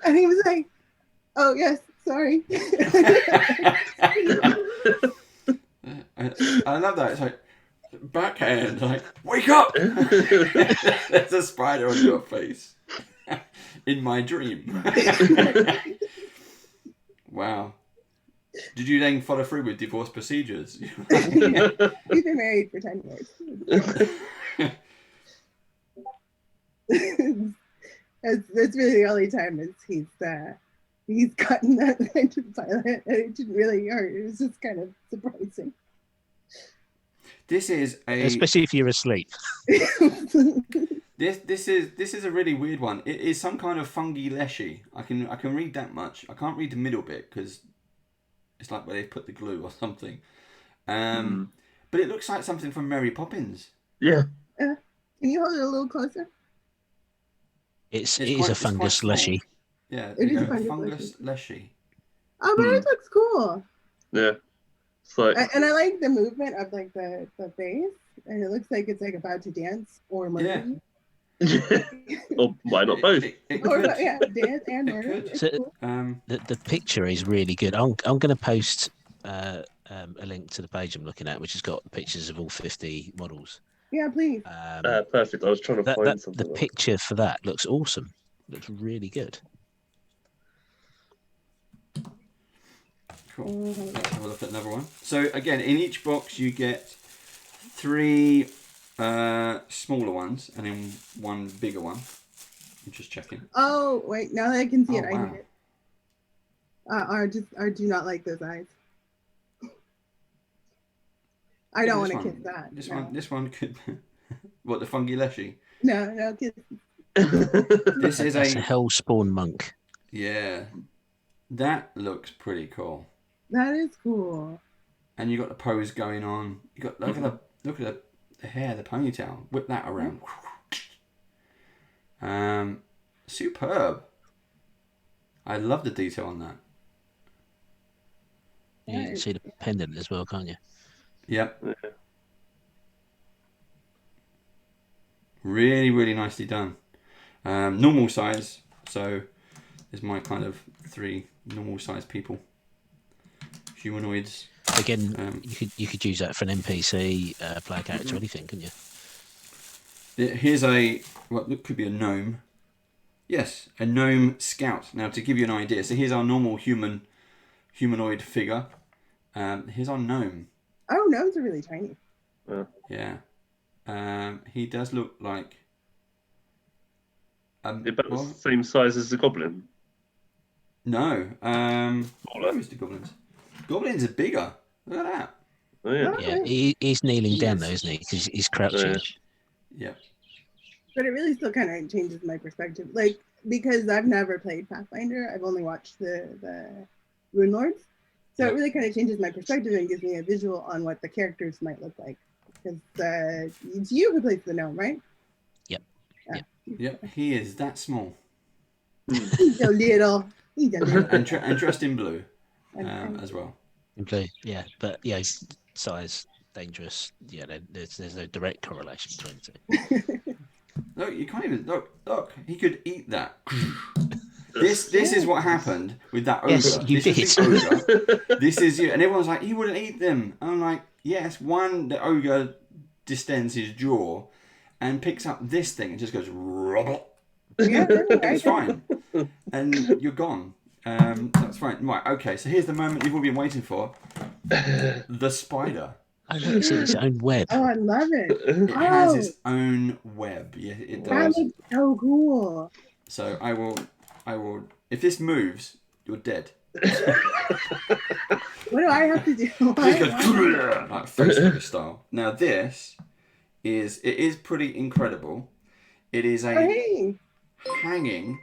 And he was like, oh, yes, sorry. I love that. It's like, backhand, like, wake up! There's a spider on your face. In my dream. Wow. Did you then follow through with divorce procedures? Yeah. We've been married for 10 years. That's really the only time he's gotten that kind of violent, and it didn't really hurt. It was just kind of surprising. This is especially if you're asleep. This is a really weird one. It is some kind of fungi leshy. I can read that much. I can't read the middle bit because it's like where they put the glue or something. But it looks like something from Mary Poppins. Yeah. Can you hold it a little closer? It is a fungus leshy. Yeah, It is a fungus leshy. Oh, but it looks cool. Yeah. It's like... And I like the movement of like the face, and it looks like it's like about to dance or murder. Yeah. Or why not both? Yeah, dance and murder. So, Cool. the picture is really good. I'm going to post a link to the page I'm looking at, which has got pictures of all 50 models. Yeah, please. Perfect. I was trying to find something. The picture for that looks awesome. Looks really good. Cool. Let's have a look at another one. So again, in each box you get 3 smaller ones and then 1 bigger one. I'm just checking. Oh wait, now that I can see it, wow. I need it. I do not like those eyes. I don't want to kiss that. This one could. What, the fungi leshy? No, kiss. This is a hellspawn monk. Yeah, that looks pretty cool. That is cool. And you got the pose going on. You got look at the hair, the ponytail. Whip that around. Superb. I love the detail on that. You can see the pendant as well, can't you? Yep. Yeah. Really, really nicely done. Normal size. So there's my kind of 3 normal size people. Humanoids. Again, you could use that for an NPC, player character, anything, couldn't you? Here's what could be a gnome. Yes, a gnome scout. Now to give you an idea, so here's our normal humanoid figure. Here's our gnome. Oh, gnomes are really tiny. Yeah. He does look like About the Well, same size as the goblin. no. Smaller. Where's the goblins? Goblins are bigger. Look at that. Oh yeah. Yeah, he's kneeling down though, Yes. isn't he? Because he's crouching. Yeah. But it really still kind of changes my perspective. Like, because I've never played Pathfinder, I've only watched the Runelords. So Yep. it really kind of changes my perspective and gives me a visual on what the characters might look like. Because it's you who plays the gnome, right? Yep. He is that small. He's a little. He's a little. And dressed in blue And- as well. In blue, yeah. But yeah, his size, dangerous. Yeah, there's no direct correlation between the two. Look, you can't even look. He could eat that. This is what happened with that ogre. Yes, you this is did. the ogre. This is you, and everyone's like, he wouldn't eat them. And I'm like, yes. One, the ogre distends his jaw and picks up this thing and just goes. Yeah, It's fine, and you're gone. That's fine. Right. Okay. So here's the moment you've all been waiting for. The spider. Oh, look, it's its own web. Oh, I love it. It has its own web. Yeah, it That does. looks so cool. So I will. If this moves, you're dead. What do I have to do? It goes like Facebook style. Now this is pretty incredible. It is a Hey, hanging.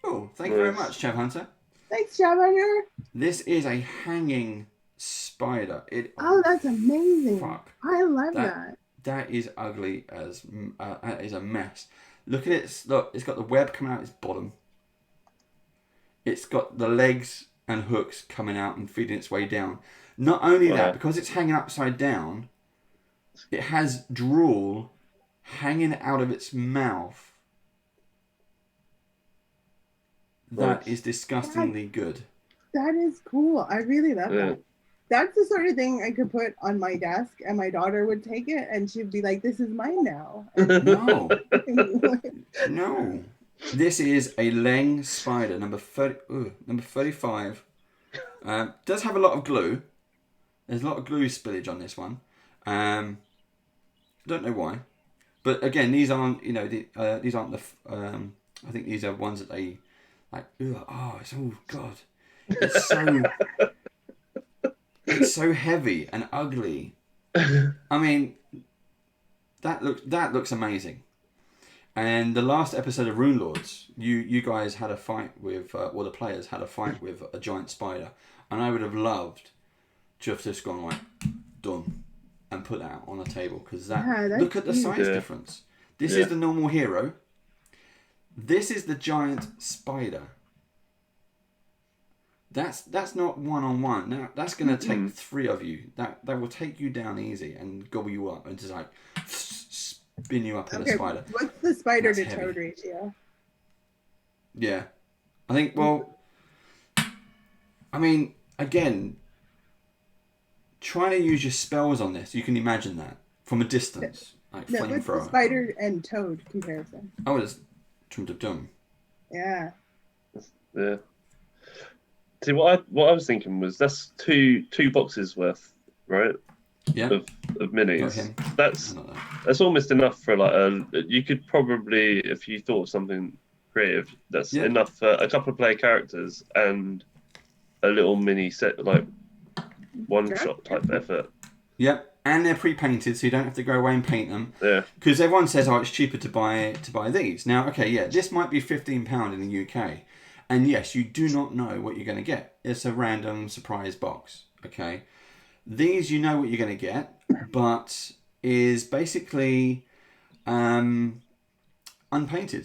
Oh, thank you very Nice. much, Chav Hunter. thanks, Shabiner. This is a hanging spider. Oh, that's amazing. Fuck. I love That- that. That is ugly as is a mess. Look at it. Look, it's got the web coming out its bottom. It's got the legs and hooks coming out and feeding its way down. Not only Wow. that, because it's hanging upside down, it has drool hanging out of its mouth. That Nice. is disgustingly good. That is cool. I really love Yeah. that. That's the sort of thing I could put on my desk, and my daughter would take it, and she'd be like, "This is mine now." No, no. This is a Leng spider, number 35. Does have a lot of glue. There's a lot of glue spillage on this one. Don't know why, but again, these aren't. These aren't the. I think these are ones that they like. God, it's so. It's so heavy and ugly. I mean, that looks amazing. And the last episode of Runelords, you guys had a fight with, the players had a fight with a giant spider, and I would have loved to have just gone like, done, and put that on the table because look at the size Yeah. difference. This Yeah. is the normal hero. This is the giant spider. That's not one-on-one. Now that's gonna take three of you. That will take you down easy and gobble you up and just like spin you up in a spider. What's the spider That's to heavy. toad ratio? Yeah, I think. Well, I mean, again, trying to use your spells on this, you can imagine that from a distance, like No, what's the flamethrower. spider and toad comparison? Oh, it's dum. Yeah. Yeah. See, what I was thinking was that's two boxes worth, right? Yeah, Of got minis. him. That's I know that. that's almost enough for like you could probably, if you thought of something creative, that's Yeah. enough for a couple of player characters and a little mini set, like one shot type effort. Yep, and they're pre-painted, so you don't have to go away and paint them. Yeah. Because everyone says, "Oh, it's cheaper to buy these." Now, okay, yeah, this might be £15 in the UK, and yes, you do not know what you're going to get. It's a random surprise box. Okay, these you know what you're going to get, but is basically unpainted.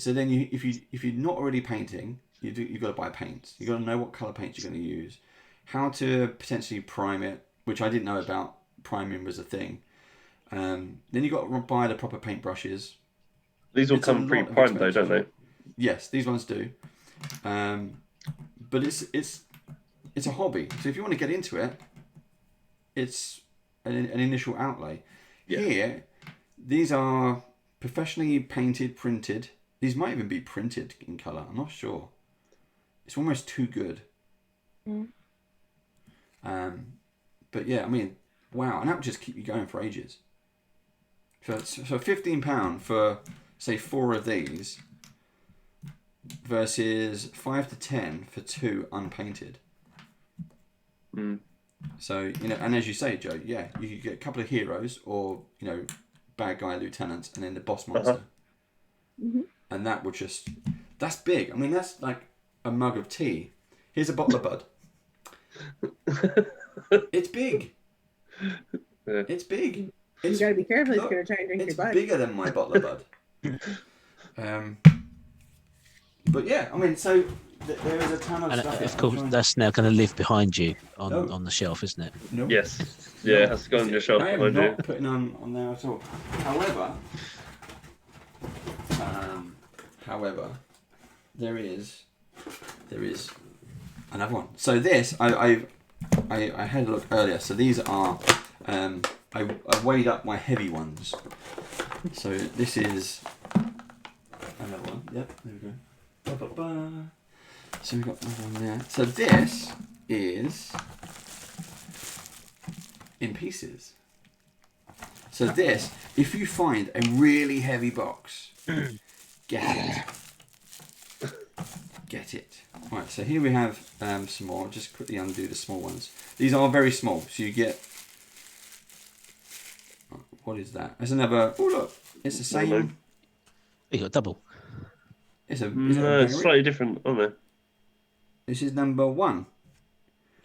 So then, if you're not already painting, you've got to buy paints. You got to know what color paints you're going to use, how to potentially prime it, which I didn't know about. Priming was a thing. Then you got to buy the proper paintbrushes. These all It's a come lot of pre-primed though, don't they? Yes, these ones do. But it's a hobby. So if you want to get into it, it's an initial outlay. Yeah. Here, these are professionally painted, printed. These might even be printed in colour. I'm not sure. It's almost too good. But yeah, I mean, wow, and that would just keep you going for ages. So £15 for say 4 of these. versus 5 to 10 for 2 unpainted. Mm. So, and as you say, Joe, yeah, you could get a couple of heroes or, bad guy lieutenants and then the boss monster. Mm-hmm. And that would that's big. I mean, that's like a mug of tea. Here's a bottle of Bud. It's big. Yeah. It's big. You gotta be careful if you're gonna try and drink your It's Bud. bigger than my bottle of Bud. But yeah, I mean, so there is a ton of And stuff. of course, that's now going to live behind you on the shelf, isn't it? No. Yes. Yeah, it has to go on your shelf I am behind not you. putting on there at all. However, there is another one. So this, I had a look earlier. So these are, I weighed up my heavy ones. So this is another one. Yep, there we go. Ba-ba-ba. So we've got another one there. So this is in pieces. So this, if you find a really heavy box, get it. Get it. Right, so here we have some more. Just quickly undo the small ones. These are very small, so you get... What is that? There's another... Oh, look. It's the same... You got double. It's a No, it's slightly different, aren't they? This is number 1.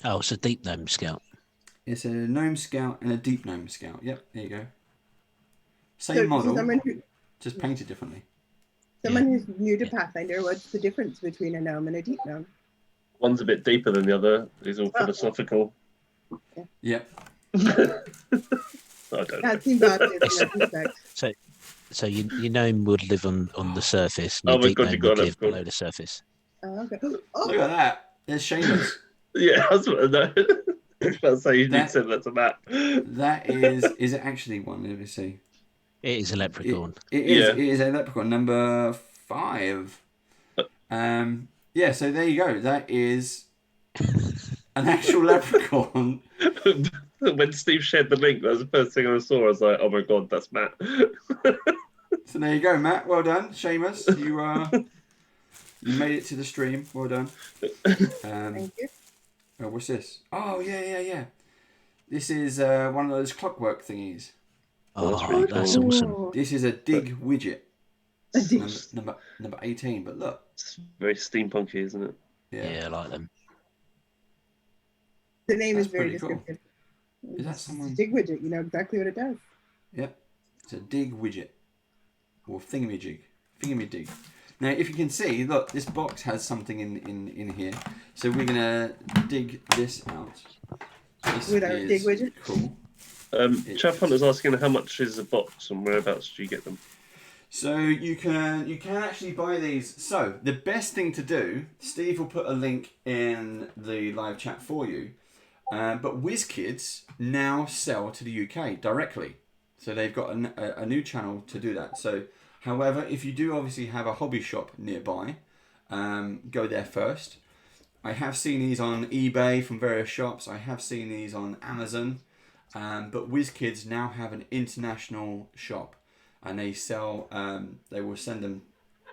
Oh, it's a deep gnome scout. It's a gnome scout and a deep gnome scout. Yep, there you go. Same So model, just painted differently. Someone who's new to Pathfinder, what's the difference between a gnome and a deep gnome? One's a bit deeper than the other. He's all philosophical. Yep. I don't know. That seems obvious in retrospect. So your gnome would live on the surface. And Oh your my deep God, gnome you got would it, live cool. below the surface. Oh, okay. Look Oh, at that. There's Seamus. Yeah, I was about to say you need That- to send that to Matt. That is it actually one? Let me see. It is a leprechaun. It is. Yeah. It is a leprechaun number 5. Yeah. So there you go. That is an actual leprechaun. When Steve shared the link, that was the first thing I saw. I was like, oh my God, that's Matt. So there you go, Matt. Well done, Seamus. You made it to the stream. Well done. thank you. Oh, what's this? Oh yeah. This is one of those clockwork thingies. Oh, that's pretty that's cool. awesome. This is a dig widget. A dig- Number 18. But look. It's very steampunky, isn't it? Yeah, I like them. The name That's is very pretty cool. descriptive. Is that It's someone? a dig widget. You know exactly what it does. Yep. It's a dig widget. Or thingamajig. Thingamajig. Now, if you can see, look, this box has something in here. So we're going to dig this out. This With our is dig widget? Cool. Chav Hunter's asking how much is a box and whereabouts do you get them? So you can actually buy these. So the best thing to do, Steve will put a link in the live chat for you. But WizKids now sell to the UK directly. So they've got a new channel to do that. So, however, if you do obviously have a hobby shop nearby, go there first. I have seen these on eBay from various shops. I have seen these on Amazon. But WizKids now have an international shop. And they sell, they will send them,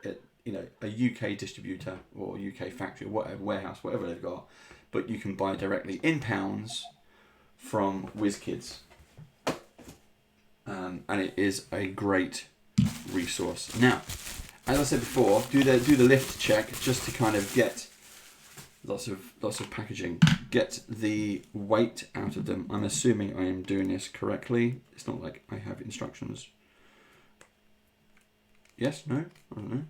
a UK distributor or UK factory or whatever, warehouse, whatever they've got. But you can buy directly in pounds from WizKids. And it is a great resource. Now, as I said before, do the lift check just to kind of get lots of packaging. Get the weight out of them. I'm assuming I am doing this correctly. It's not like I have instructions. Yes? No? I don't know.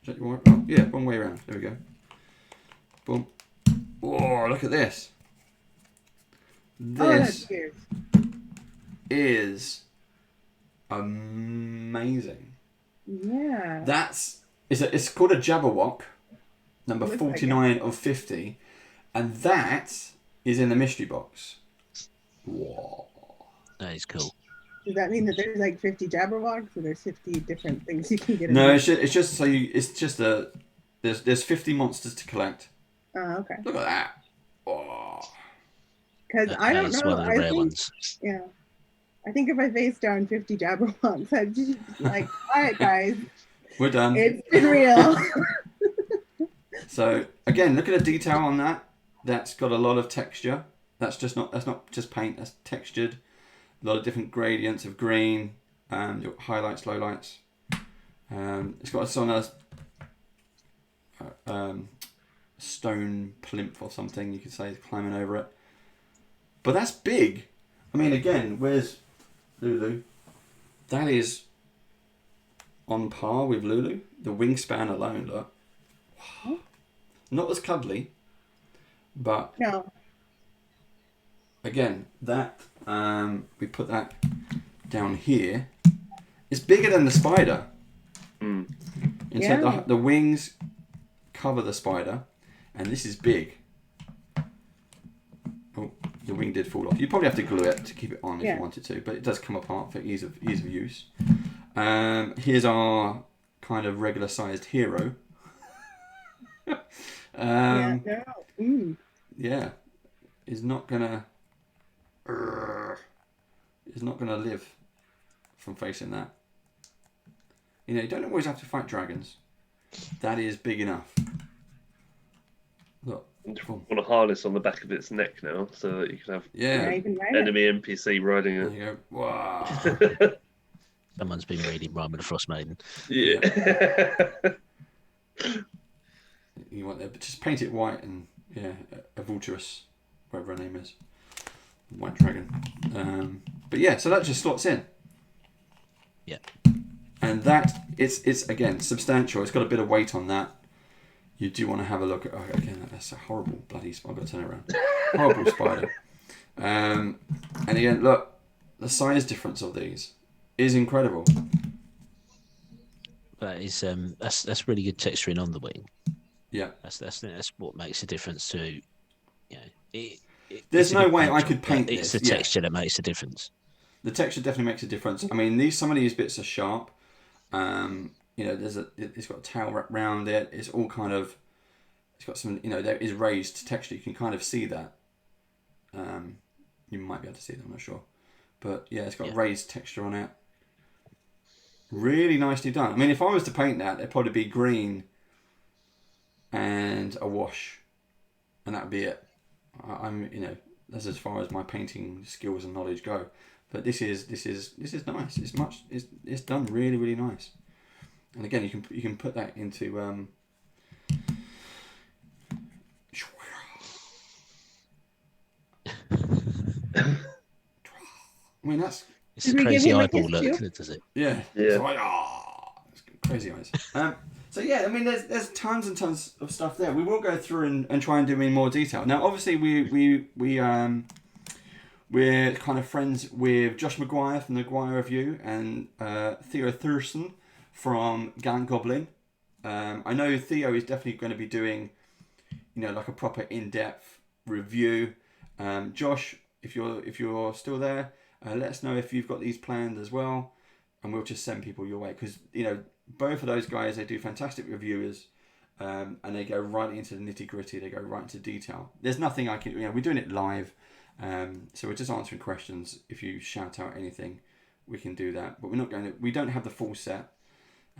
Is that your... Oh, yeah, one way around. There we go. Boom. Whoa, look at this. Oh, that's This weird. is amazing. Yeah. It's called a Jabberwock, number Looks like 49 of 50, and that is in the mystery box. Whoa. That is cool. Does that mean that there's like 50 Jabberwocks or there's 50 different things you can get? in No, there? it's just so you. It's just there's 50 monsters to collect. Oh, okay. Look at that. Oh. Because I don't That's know. one of the I rare think, ones. yeah. I think if I face down 50 Jabberwocks, I'd just be like, all right, guys, We're done. it's been real. So again, look at the detail on that. That's got a lot of texture. That's not just paint. That's textured. A lot of different gradients of green. Highlights, lowlights. It's got a sort of stone plinth or something. You could say climbing over it. But that's big. I mean, again, where's Lulu? That is on par with Lulu. The wingspan alone, look. Wow. Not as cuddly, but No. again, that we put that down here. It's bigger than the spider. Instead, the wings cover the spider, and this is big. Oh, the wing did fall off. You probably have to glue it to keep it on if you wanted to, but it does come apart for ease of use. Here's our kind of regular sized hero. Yeah, is not gonna live from facing that. You know, you don't always have to fight dragons. That is big enough. Look. Want a harness on the back of its neck now, so that you can have enemy NPC riding it. There you go. Wow. Someone's been reading Rime of the Frostmaiden. Yeah. You want that, but just paint it white and a vulturous, whatever her name is, white dragon. But yeah, so that just slots in. Yeah. And that it's again substantial. It's got a bit of weight on that. You do want to have a look at again. That's a horrible bloody spider. I've got to turn it around. Horrible spider. And again, look, the size difference of these is incredible. That is that's really good texturing on the wing. Yeah, that's what makes a difference to, there's no way I could paint this. It's the texture that makes a difference. The texture definitely makes a difference. I mean, some of these bits are sharp. It's got a tail wrapped round it. It's all kind of, it's got some, there is raised texture. You can kind of see that. You might be able to see that, I'm not sure. But yeah, it's got raised texture on it. Really nicely done. I mean, if I was to paint that, it'd probably be green and a wash, and that'd be it. That's as far as my painting skills and knowledge go. But this is nice. It's done really, really nice. And again, you can put that into I mean, that's it's a crazy eyeball look, does it? Yeah. It's like, it's crazy eyes. So yeah, I mean, there's tons and tons of stuff there. We will go through and try and do in more detail. Now, obviously, we're kind of friends with Josh McGuire from the Guire Review and Theo Thurston from Gallant Goblin. I know Theo is definitely going to be doing, like a proper in-depth review. Josh, if you're still there, let us know if you've got these planned as well, and we'll just send people your way, because both of those guys, they do fantastic reviewers, and they go right into the nitty-gritty. They go right into detail. There's nothing I can, we're doing it live, so we're just answering questions. If you shout out anything, we can do that, but we don't have the full set.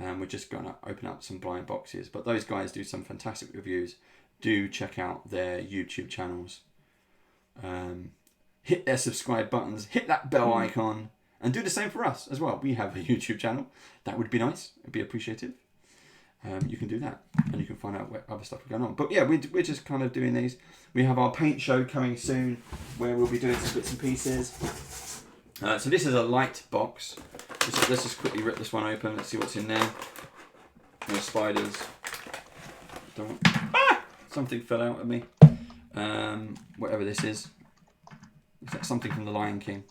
We're just going to open up some blind boxes, but those guys do some fantastic reviews. Do check out their YouTube channels. Hit their subscribe buttons, hit that bell icon, and do the same for us as well. We have a YouTube channel. That would be nice. It'd be appreciative. You can do that, and you can find out what other stuff is going on. But yeah, we're just kind of doing these. We have our paint show coming soon, where we'll be doing some bits and pieces. So this is a light box. Let's just quickly rip this one open. Let's see what's in there. No spiders. Something fell out at me. Whatever this is. Is that something from The Lion King?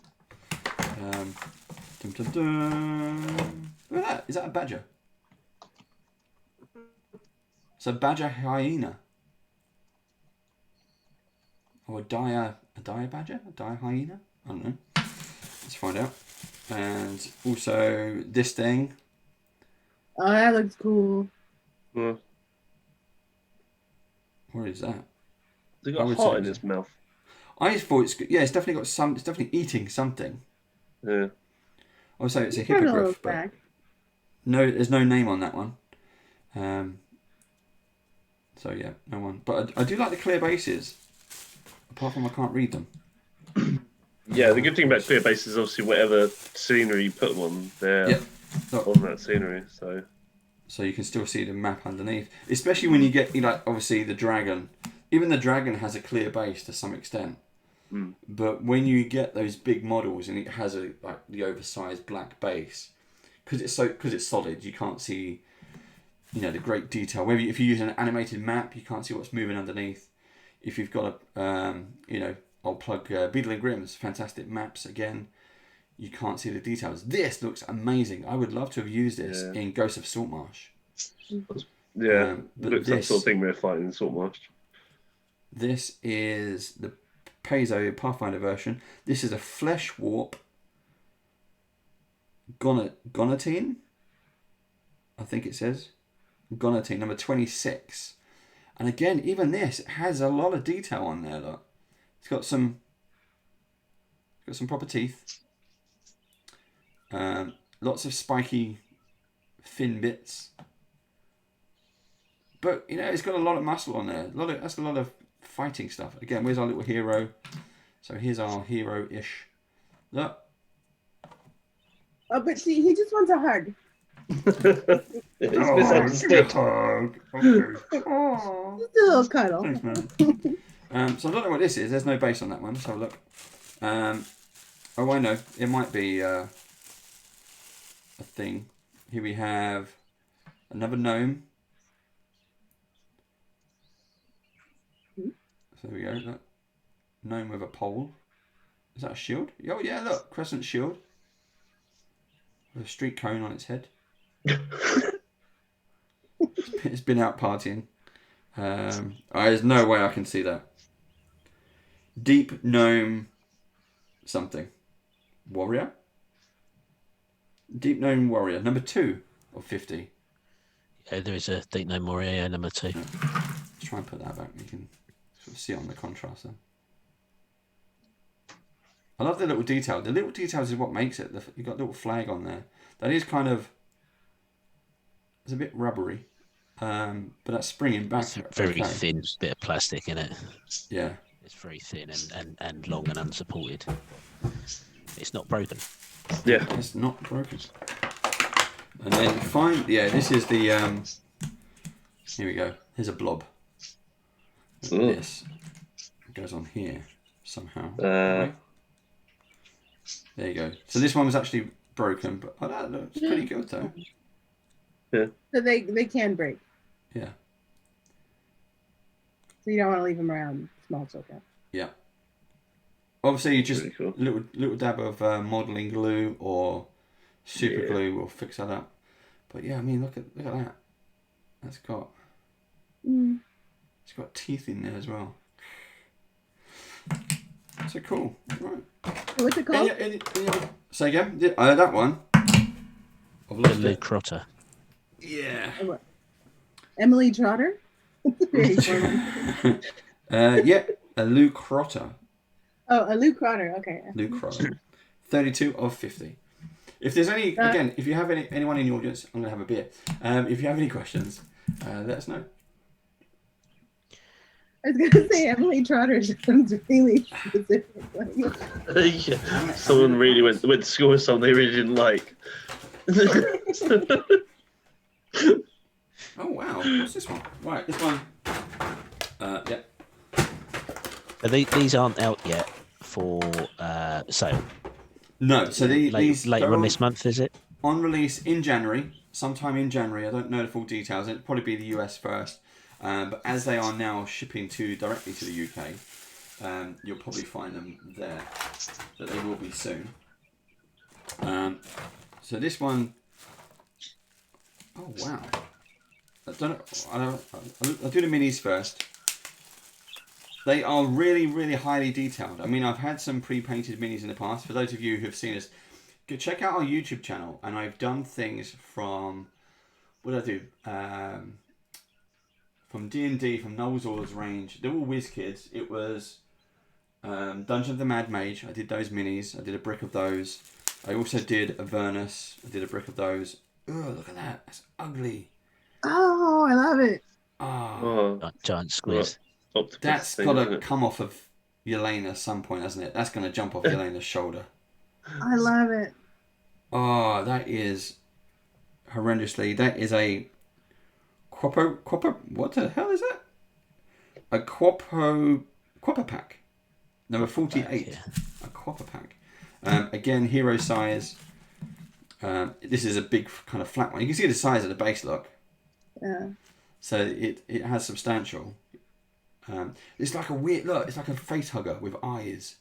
Dun, dun, dun. Look at that. Is that a badger? It's a badger hyena. Or a dire badger? A dire hyena? I don't know. Let's find out. And also this thing. Oh, that looks cool. Yeah. What is that? They got a heart in his mouth. I thought it's definitely got some. It's definitely eating something. Yeah. I would say it's a hippogriff, but no, there's no name on that one. So yeah, no one. But I do like the clear bases. Apart from I can't read them. Yeah, the good thing about clear base is obviously whatever scenery you put them on, they're on that scenery. So you can still see the map underneath, especially when you get obviously the dragon. Even the dragon has a clear base to some extent. Mm. But when you get those big models and it has the oversized black base, because it's solid, you can't see the great detail. Maybe if you use an animated map, you can't see what's moving underneath. If you've got I'll plug Beetle and Grimm's fantastic maps again. You can't see the details. This looks amazing. I would love to have used this in Ghost of Saltmarsh. Yeah, but looks like sort of thing we're fighting in Saltmarsh. This is the Paizo Pathfinder version. This is a Flesh Warp Gonatine. I think it says Gonatine number 26. And again, even this has a lot of detail on there. Look, it's got some proper teeth. Lots of spiky fin bits. But it's got a lot of muscle on there. That's a lot of fighting stuff. Again, where's our little hero? So here's our hero-ish. Look. Oh, but see, he just wants a hug. Give me a hug. Okay. Oh. Just a little cuddle. Thanks, man. So I don't know what this is. There's no base on that one. Let's have a look. Oh, I know. It might be a thing. Here we have another gnome. So there we go. Look. Gnome with a pole. Is that a shield? Oh yeah, look, crescent shield. With a street cone on its head. It's been out partying. There's no way I can see that. Deep gnome something. Warrior? Deep gnome warrior. Number 2 of 50. Yeah, there is a Deep Gnome Warrior number 2. Yeah. Let's try and put that back. You can sort of see it on the contrast then. I love the little detail. The little details is what makes it. You've got a little flag on there. That is kind of... It's a bit rubbery. But that's springing back. It's a very thin bit of plastic in it. Yeah. It's very thin and long and unsupported. It's not broken. Yeah. It's not broken. And then this is the... here we go. Here's a blob. This goes on here somehow. There you go. So this one was actually broken, but that looks pretty good though. Yeah. So they can break. Yeah. So you don't want to leave them around small children. Yeah. Obviously, you just Cool. little dab of modelling glue or super glue will fix that up. But yeah, I mean, look at that. That's got it's got teeth in there as well. So cool. Right. What's it called? Say again. That one. I've lost Blue it. Crotter. Yeah. Emily Trotter? Very formal. Yeah, a Lou Crotter. Oh, a Luke Crotter. Okay. Lou Crotter. 32 of 50. If there's any, again, if you have anyone in the audience, I'm going to have a beer. If you have any questions, let us know. I was gonna say Emily Trotter sounds really specific. Yeah. Someone really went to school with someone they really didn't like. Oh wow, what's this one? Right, this one. Yeah. These aren't out yet for sale. No, so these later on this month, is it? On release in January, sometime in January. I don't know the full details. It'll probably be the US first. But as they are now shipping directly to the UK, you'll probably find them there. But they will be soon. So this one, oh wow! I'll do the minis first. They are really, really highly detailed. I mean, I've had some pre-painted minis in the past. For those of you who have seen us, go check out our YouTube channel, and I've done things from what did I do? From D&D, from Noel's Orders range. They're all WizKids. It was Dungeon of the Mad Mage. I did those minis. I did a brick of those. I also did Avernus. I did a brick of those. Oh, look at that. That's ugly. Oh, I love it. Ah, Giant squid. Octopus That's thing, got isn't to it? come off of Yelena at some point, hasn't it? That's going to jump off Yelena's shoulder. I love it. Oh, that is horrendously. That is a Quapo. What the hell is that? A Quapo pack. Number 48. Yeah. A Quapo pack. Again, hero size. This is a big kind of flat one. You can see the size of the base look. Yeah. So it has substantial. It's like a weird look. It's like a face hugger with eyes.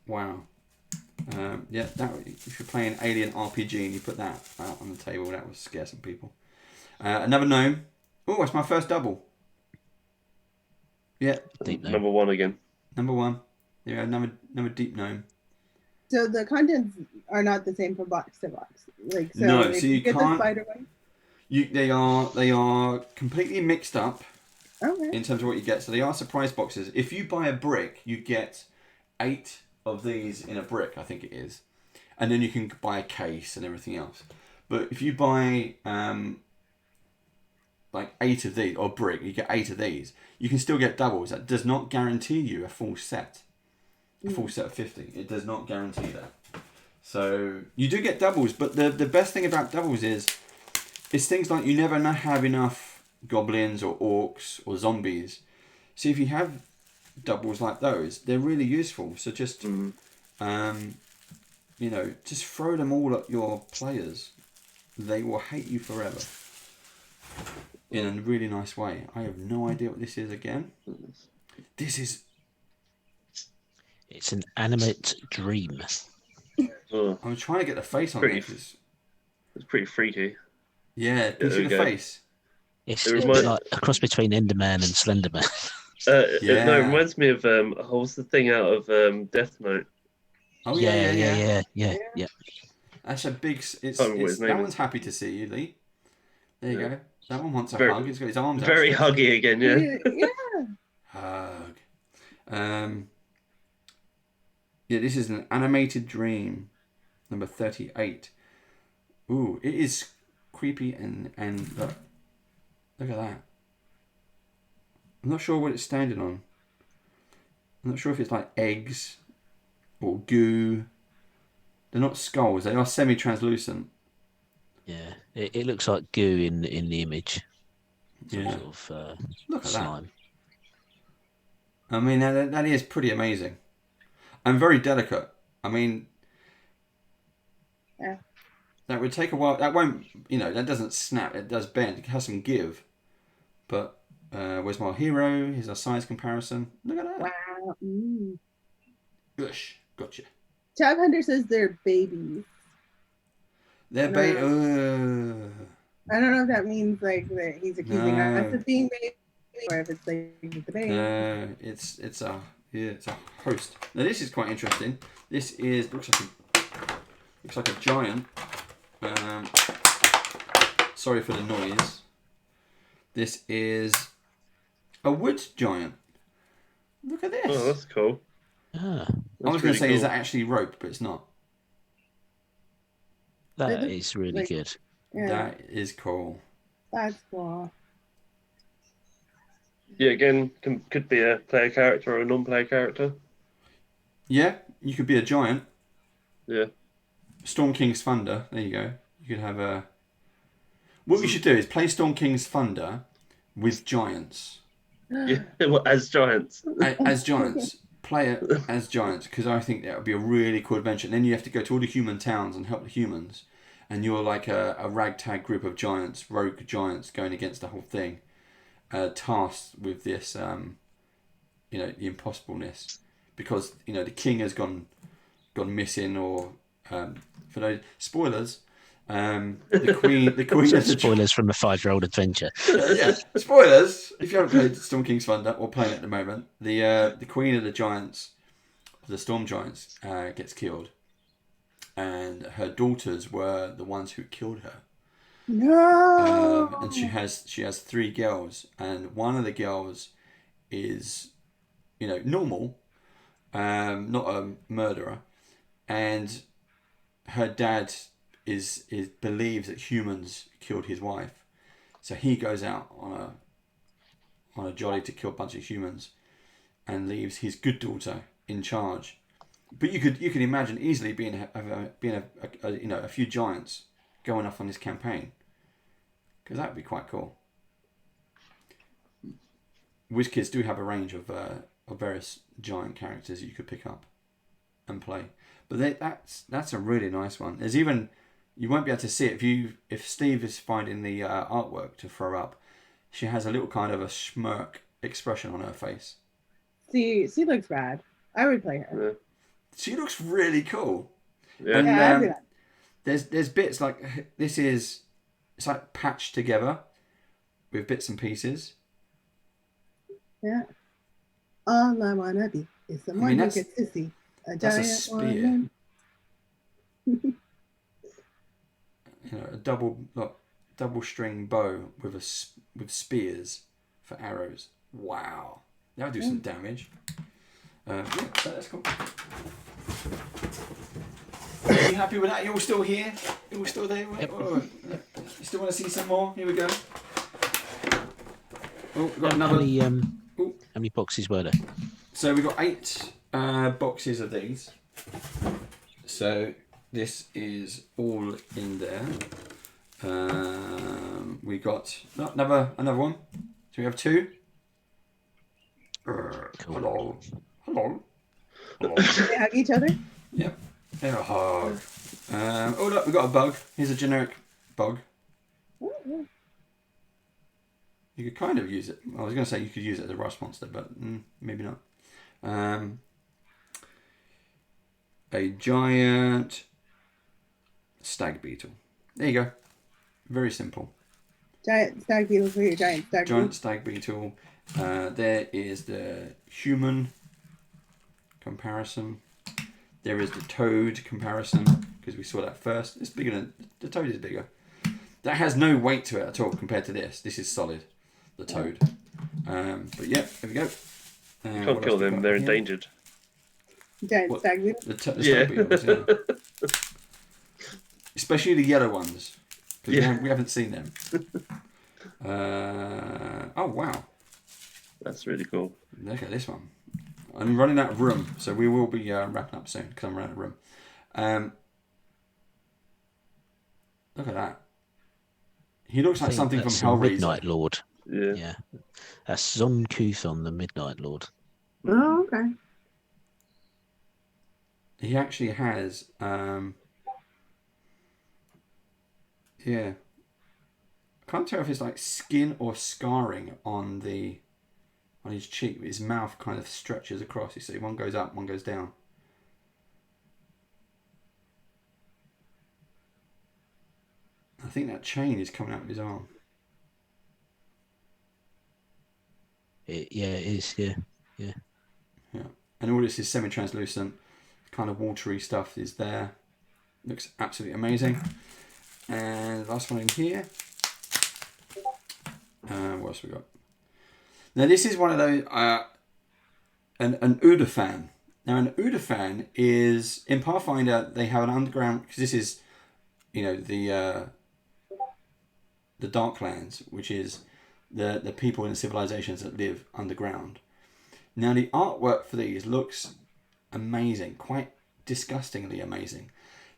Wow. Yeah, if you're playing Alien RPG and you put that out on the table, that would scare some people. Another gnome. Oh, it's my first double. Yeah. Deep Number one again. Number one. Yeah, another deep gnome. So the contents are not the same from box to box. Like so, No, if so you get can't- the spider one. They are completely mixed up Okay. in terms of what you get. So they are surprise boxes. If you buy a brick, you get 8 of these in a brick, I think it is, and then you can buy a case and everything else. But if you buy like 8 of these or brick, you get 8 of these. You can still get doubles. That does not guarantee you a full set. A full set of 50. It does not guarantee that. So you do get doubles, but the best thing about doubles is it's things like you never have enough goblins or orcs or zombies. So if you have doubles like those, they're really useful. So just just throw them all at your players. They will hate you forever. In a really nice way. I have no idea what this is again. This is... It's an animate dream. Oh, I'm trying to get the face on Pretty it. 'Cause- it's pretty freaky. Yeah, can you there see we the go. face? It's It a bit reminds- like a cross between Enderman and Slenderman. Yeah. No, it reminds me of what's the thing out of Death Note? Oh yeah. yeah. That's a big... Can't remember what his that name one's is. happy to see you, Lee. There you Yeah. go. That one wants a Very- hug. He's got his arms out. Very huggy again, yeah. Yeah. Hug. Yeah, this is an animated dream. Number 38. Ooh, it is creepy and look at that. I'm not sure what it's standing on. I'm not sure if it's like eggs or goo. They're not skulls. They are semi-translucent. Yeah, it looks like goo in the image. Some Yeah. sort of Look at that. slime. I mean, that is pretty amazing. And very delicate. I mean, Yeah. that would take a while. That won't, that doesn't snap. It does bend. It has some give. But where's my hero? Here's our size comparison. Look at that. Wow. Gosh, gotcha. Tab Hunter says they're babies. They're I don't know if that means like that he's accusing No. us of being babies, or if it's like the baby. it's a host. Now this is quite interesting. This looks like a giant. Sorry for the noise. This is a wood giant. Look at this. Oh, that's cool. Ah, I was going to say, is that actually rope, but it's not. that is really like- good. Yeah, That is cool. that's cool. Yeah, again, could be a player character or a non-player character. Yeah, you could be a giant. Yeah. Storm King's Thunder. There you go. You could have a... What we should do is play Storm King's Thunder with giants. Yeah, well, as giants. As giants. Play it as giants, because I think that would be a really cool adventure. And then you have to go to all the human towns and help the humans. And you're like a ragtag group of giants, rogue giants, going against the whole thing. Tasked with this, the impossibleness. Because, the king has gone missing, or, for those... Spoilers. The queen has Spoilers from a 5-year-old adventure. yeah, spoilers. If you haven't played Storm King's Thunder or playing it at the moment, the queen of the giants, the storm giants, gets killed, and her daughters were the ones who killed her. No. And she has 3 girls, and one of the girls is, normal, not a murderer, and her dad believes that humans killed his wife. So he goes out on a jolly to kill a bunch of humans, and leaves his good daughter in charge. But you could imagine easily being a few giants going off on this campaign, because that would be quite cool. WizKids do have a range of various giant characters you could pick up and play, but that's a really nice one. There's even, you won't be able to see it if Steve is finding the artwork to throw up. She has a little kind of a smirk expression on her face. She looks rad. I would play her. Yeah. She looks really cool. Yeah. And I'd do that. there's bits like it's like patched together with bits and pieces. Yeah. All I wanna be is someone who that's- gets to see a That's a giant spear. one. A double string bow with spears for arrows. Wow, that would do some damage. Yeah, that's cool. Are you happy with that? You're all still here? You're all still there? Yep. Oh, you still want to see some more? Here we go. Oh, we've got How another. many boxes were there? So we've got 8 boxes of these. So this is all in there. We got another one. So we have 2. Cool. Hello. They hug each other. Yep. And a hug. Oh look, we got a bug. Here's a generic bug. Oh, You could kind of use it. I was going to say you could use it as a rust monster, but maybe not. A giant stag beetle. There you go. Very simple. Giant stag beetle for your giant stag beetle. Giant stag beetle. There is the human comparison. There is the toad comparison, because we saw that first. It's bigger than the toad is bigger. That has no weight to it at all compared to this. This is solid. The toad. But yeah, there we go. Can't kill them, they're endangered. Giant stag beetle. The stag beetles, yeah. Especially the yellow ones. Because we haven't seen them. Oh, wow. That's really cool. Look at this one. I'm running out of room, so we will be wrapping up soon because I'm running out of room. Look at that. He looks like something from That's the Hellraiser. Midnight Lord. Yeah. Yeah. That's Zon Kuthon, the Midnight Lord. Oh, okay. He actually has, yeah. I can't tell if it's like skin or scarring on his cheek. His mouth kind of stretches across. You see, one goes up, one goes down. I think that chain is coming out of his arm. It is. Yeah. Yeah. And all this is semi-translucent. Kind of watery stuff is there. Looks absolutely amazing. And the last one in here. What else we got? Now this is one of those an Udafan. Now an Udafan is in Pathfinder. They have an underground, because this is, the Darklands, which is the people and civilizations that live underground. Now the artwork for these looks amazing, quite disgustingly amazing.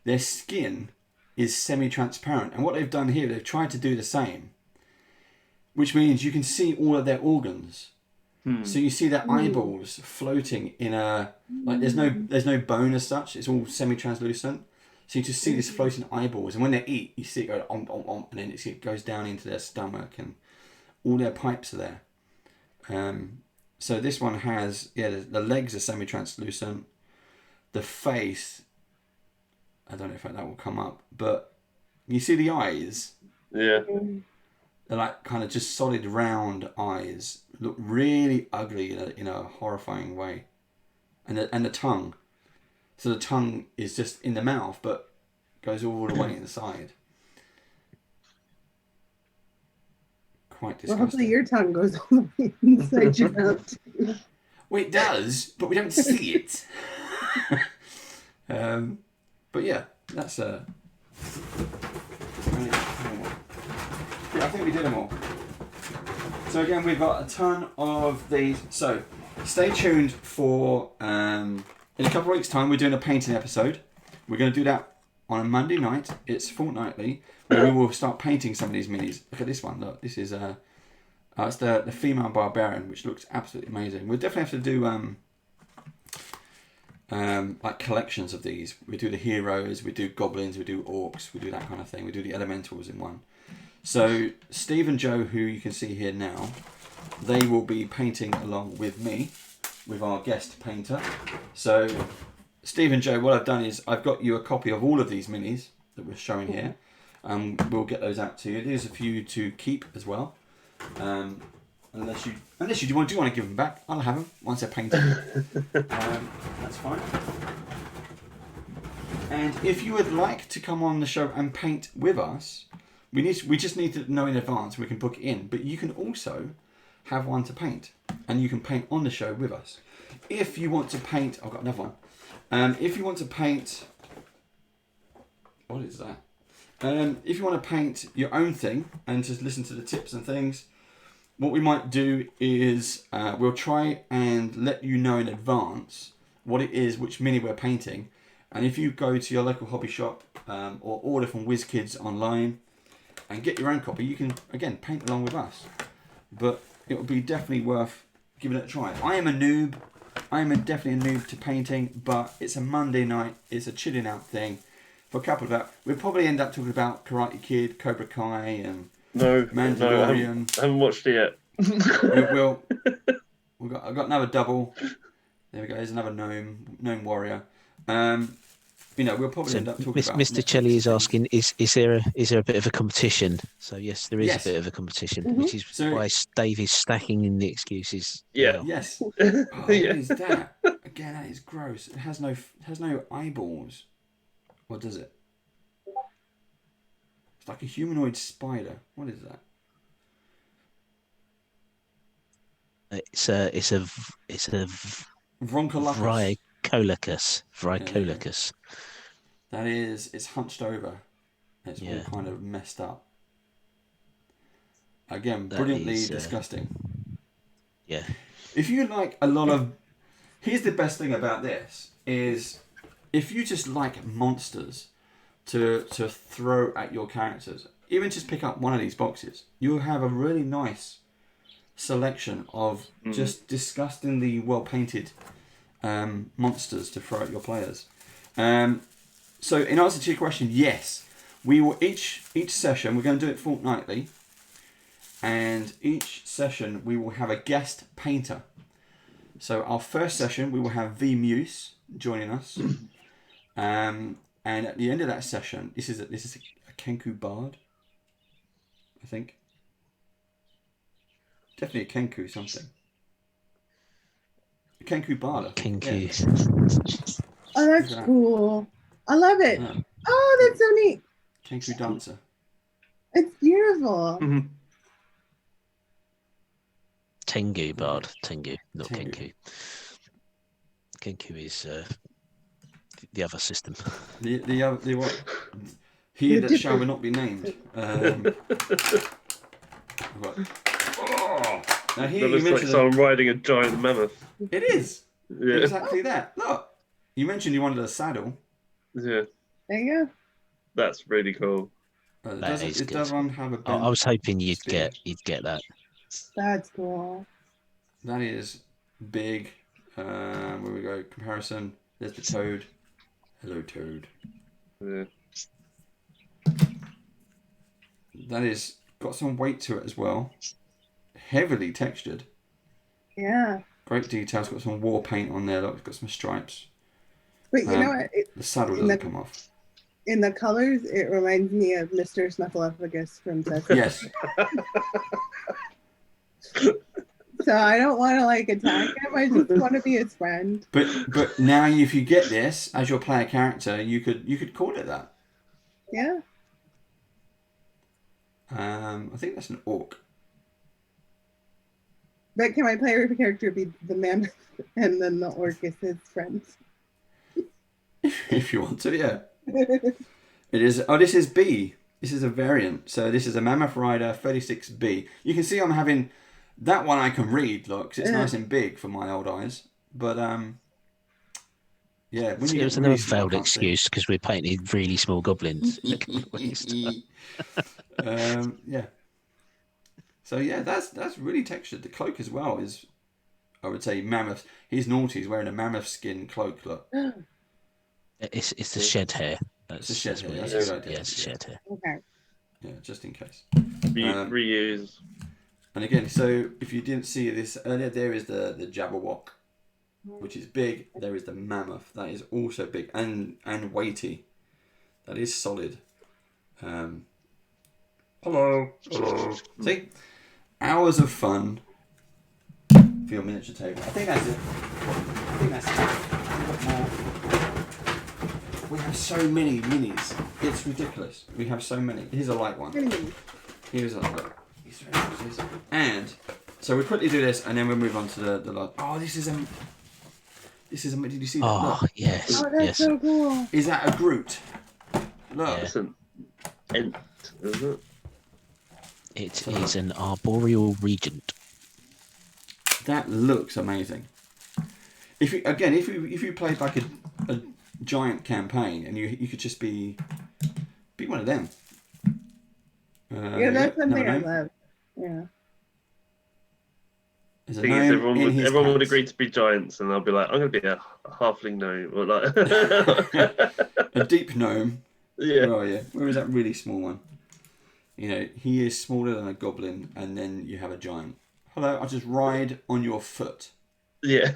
Their skin is semi-transparent, and what they've done here, they've tried to do the same, which means you can see all of their organs. So you see their eyeballs floating in there's no bone as such. It's all semi-translucent. So you just see this floating eyeballs, and when they eat, you see it go and then it goes down into their stomach, and all their pipes are there. So this one has, the legs are semi-translucent. The face, I don't know if that will come up, but you see the eyes. Yeah. They're like kind of just solid round eyes. Look really ugly in a horrifying way. And the tongue. So the tongue is just in the mouth, but goes all the way inside. Quite disgusting. Well, hopefully your tongue goes all the way inside your mouth too. Well, it does, but we don't see it. But yeah, that's I think we did them all. So again, we've got a ton of these. So stay tuned for in a couple of weeks' time. We're doing a painting episode. We're going to do that on a Monday night. It's fortnightly, where we will start painting some of these minis. Look at this one. Look, this is it's the female barbarian, which looks absolutely amazing. We'll definitely have to do like collections of these. We do the heroes, we do goblins, we do orcs, we do that kind of thing. We do the elementals in one. So Steve and Joe, who you can see here now, they will be painting along with me, with our guest painter. So Steve and Joe, what I've done is I've got you a copy of all of these minis that we're showing here. We'll get those out to you. There's a few to keep as well. Unless you do want to give them back, I'll have them once they're painted. That's fine. And if you would like to come on the show and paint with us, we just need to know in advance. We can book it in, but you can also have one to paint, and you can paint on the show with us. If you want to paint, I've got another one. If you want to paint, what is that? If you want to paint your own thing and just listen to the tips and things, what we might do is we'll try and let you know in advance what it is, which mini we're painting. And if you go to your local hobby shop or order from WizKids online and get your own copy, you can, again, paint along with us. But it will be definitely worth giving it a try. I am a noob. I am definitely a noob to painting, but it's a Monday night. It's a chilling out thing. For a couple of that, we'll probably end up talking about Karate Kid, Cobra Kai, and Mandalorian. I haven't watched it yet. I've got another double. There we go. There's another gnome warrior. We'll probably end up talking about. Mr. Chelly is asking, is there a bit of a competition? So yes, there is a bit of a competition, which is why Dave is stacking in the excuses. Yeah. Well. Yes. Oh, what is that? Again, that is gross. It has no eyeballs. What does it? It's like a humanoid spider. What is that? It's a Vroncolacus. Vricolicus. That is, it's hunched over. It's all kind of messed up. Again, brilliantly disgusting. Yeah. If you like a lot of... Here's the best thing about this, is if you just like monsters to throw at your characters, even just pick up one of these boxes, you'll have a really nice selection of just disgustingly well-painted monsters to throw at your players. So in answer to your question, yes, we will each session, we're going to do it fortnightly, and each session we will have a guest painter. So our first session we will have V Muse joining us, and at the end of that session, this is a Kenko Bard, I think. Definitely a Kenko something. A Kenko Bard. Kenko. Yeah. Oh, that's cool. I love it. Yeah. Oh, that's so neat. Kenko Dancer. It's beautiful. Mm-hmm. Tengu Bard. Tengu, not Tengu. Kenku. Kenku is the other system. The what? He that shall not be named. Now here That looks like someone riding a giant mammoth. It is. Yeah. Exactly that. Look, you mentioned you wanted a saddle. Yeah. There you go. That's really cool. Does one have a I was hoping you'd spear? get that. That's cool. That is big. Where we go? Comparison. There's the toad. Hello, toad. Yeah. That is got some weight to it as well. Heavily textured. Yeah. Great details. Got some war paint on there. Look, it's got some stripes. But you know what? The saddle doesn't come off. In the colors, it reminds me of Mr. Snuffleupagus from Sesame. Yes. So I don't want to attack him. I just want to be his friend. But now if you get this as your player character, you could call it that. Yeah. I think that's an orc. But can my player character be the mammoth and then the orc is his friend? If you want to, yeah. It is. Oh, this is B. This is a variant. So this is a Mammoth Rider 36B. You can see I'm having that one. I can read. Look, 'cause it's nice and big for my old eyes. But yeah, when So you it was get another really small, I failed can't see. excuse because we painted really small goblins. Yeah. So yeah, that's really textured. The cloak as well is, I would say, mammoth. He's naughty. He's wearing a mammoth skin cloak. Look, It's the shed hair. it's a shed hair. what it That's a is. good idea. Yeah, it's a shed hair. Okay. Yeah, just in case. Reuse. And again, so if you didn't see this earlier, there is the Jabberwock, which is big. There is the mammoth. That is also big and weighty. That is solid. Hello. See? Hours of fun for your miniature table. I think that's it. We have so many minis. It's ridiculous. We have so many. Here's a light one. Here's a look. And so we quickly do this, and then we'll move on to the last. Oh, this is a. Did you see that? Oh, Look. yes. Oh, that's yes. so cool. Is that a Groot? Look. Yeah. It's an Ent, isn't it? It is an arboreal regent. That looks amazing. If you played like a giant campaign and you could just be one of them. Yeah, that's something I gnome. love. Yeah. There's a Thing is, gnome in his everyone would pants. agree to be giants, and I'll be like, I'm going to be a halfling gnome. Or like... A deep gnome. yeah. Oh yeah. Where is that really small one? You know, he is smaller than a goblin, and then you have a giant. Hello, I'll just ride on your foot. Yeah.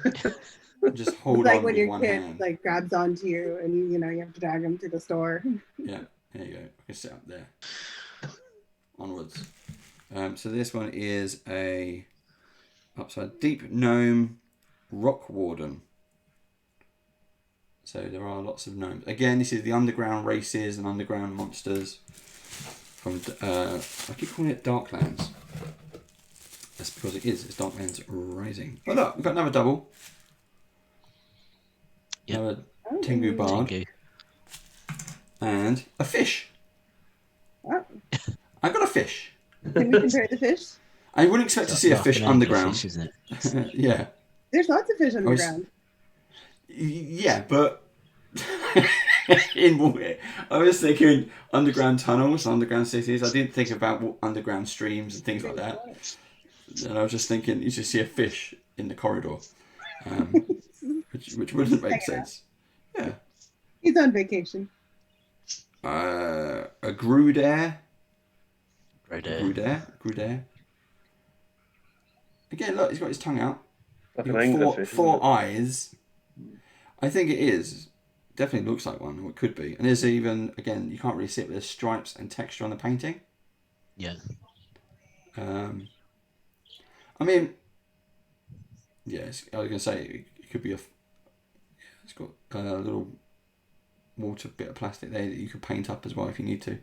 Just hold It's like on when with your one kid hand. like grabs onto you and you have to drag him to the store. Yeah, there you go. I can sit up there. Onwards. So this one is a upside deep gnome rock warden. So there are lots of gnomes. Again, this is the underground races and underground monsters from I keep calling it Darklands. That's because it is. It's Darklands Rising. Oh look, we've got another double. Yep. Another Kenko Bard. Tengu. And a fish. Oh, I got a fish. can we compare the fish? I wouldn't expect to see a Like fish an underground. anglerfish, isn't it? Yeah. There's lots of fish underground. Yeah, but in water. I was thinking underground tunnels, underground cities. I didn't think about underground streams and things like that. And I was just thinking you just see a fish in the corridor, which wouldn't make sense. Yeah. He's on vacation. A Gruder. Rodo. Gruder. Again, look, he's got his tongue out. Like He's an got anglerfish. four eyes. I think it is. Definitely looks like one, or it could be. And there's even, again, you can't really see it, but there's stripes and texture on the painting. Yeah. I mean, yeah, I was going to say, it could be it's got a little water bit of plastic there that you could paint up as well if you need to.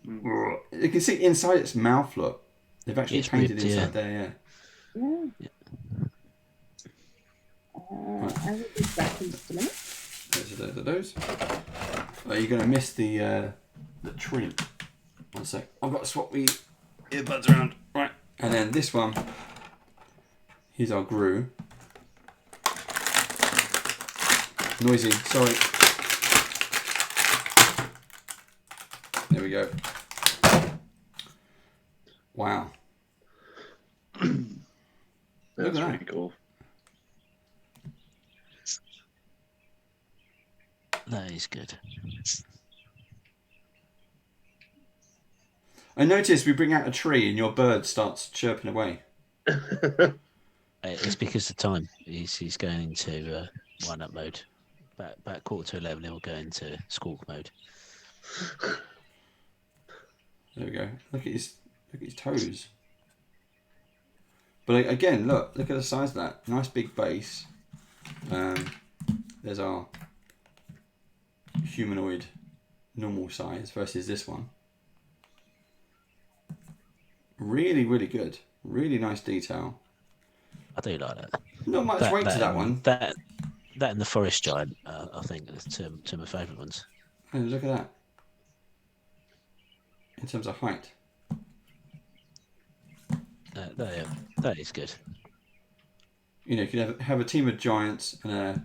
You can see inside its mouth, look. They've actually It's painted ripped, inside there, yeah. Yeah. I will be back in just a minute. Those. Oh, you're going to miss the tree. One sec. I've got to swap the earbuds around. Right. And then this one. Here's our Gru. Noisy, sorry. There we go. Wow. That's at really that. cool. That is good. I noticed we bring out a tree and your bird starts chirping away. It's because of time. He's going into wind-up mode. About 10:45, he'll go into squawk mode. There we go. Look at his toes. But again, look at the size of that. Nice big base. There's our humanoid normal size versus this one. Really, really good. Really nice detail. I do like that. Not much weight to that one. That and the forest giant, I think, are two of my favourite ones. Oh, look at that. in terms of height. That is good. You know, you could have a team of giants and a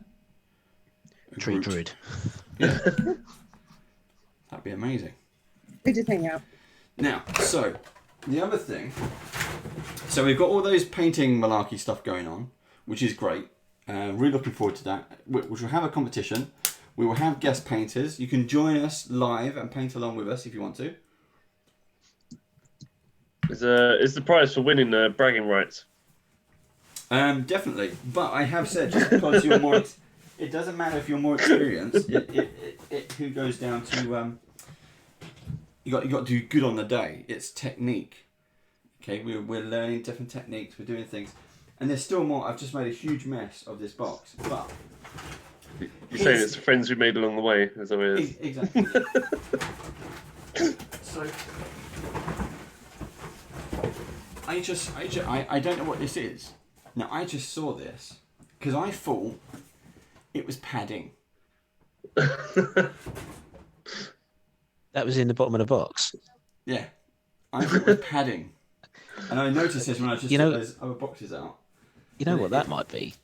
Tree Groot. druid. Yeah. That'd be amazing. We just hang out. Now, so the other thing, so we've got all those painting malarkey stuff going on, which is great. Really looking forward to that. Which will have a competition. We will have guest painters. You can join us live and paint along with us if you want to. Is the prize for winning bragging rights? Definitely. But I have said, just because you're more, it doesn't matter if you're more experienced. It who goes down to you got to do good on the day. It's technique. Okay, we're learning different techniques. We're doing things, and there's still more. I've just made a huge mess of this box, but You're saying it's friends we made along the way, is that what it is? exactly. So I don't know what this is. Now I just saw this because I thought it was padding. That was in the bottom of the box. Yeah, I thought it was padding, and I noticed this when I just took those other boxes out. You know what that might be?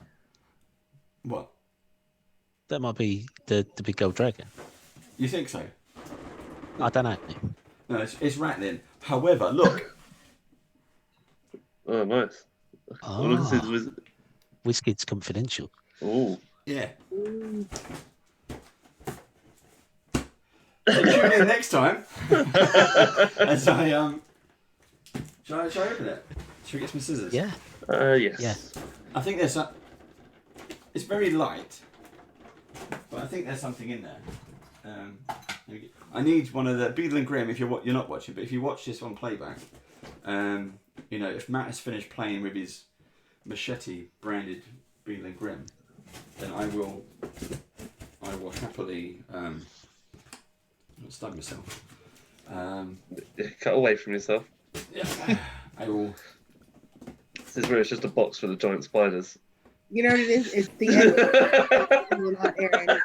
What? That might be the big gold dragon. You think so? I don't know. No, it's rattling. However, look. Oh, nice. Oh, This is WizKids Confidential. Oh. Yeah. So tune in next time. As I Shall I open it? Should we get some scissors? Yeah. Yes. Yeah. I think there's it's very light, but I think there's something in there. I need one of the Beetle and Grimm. If you're not watching, but if you watch this on playback, you know, if Matt has finished playing with his machete branded Beetle and Grimm, then I will happily stab myself. Cut away from yourself. Yeah, I will. This is where it's just a box full of giant spiders. You know what it is? It's the end. Will not air anything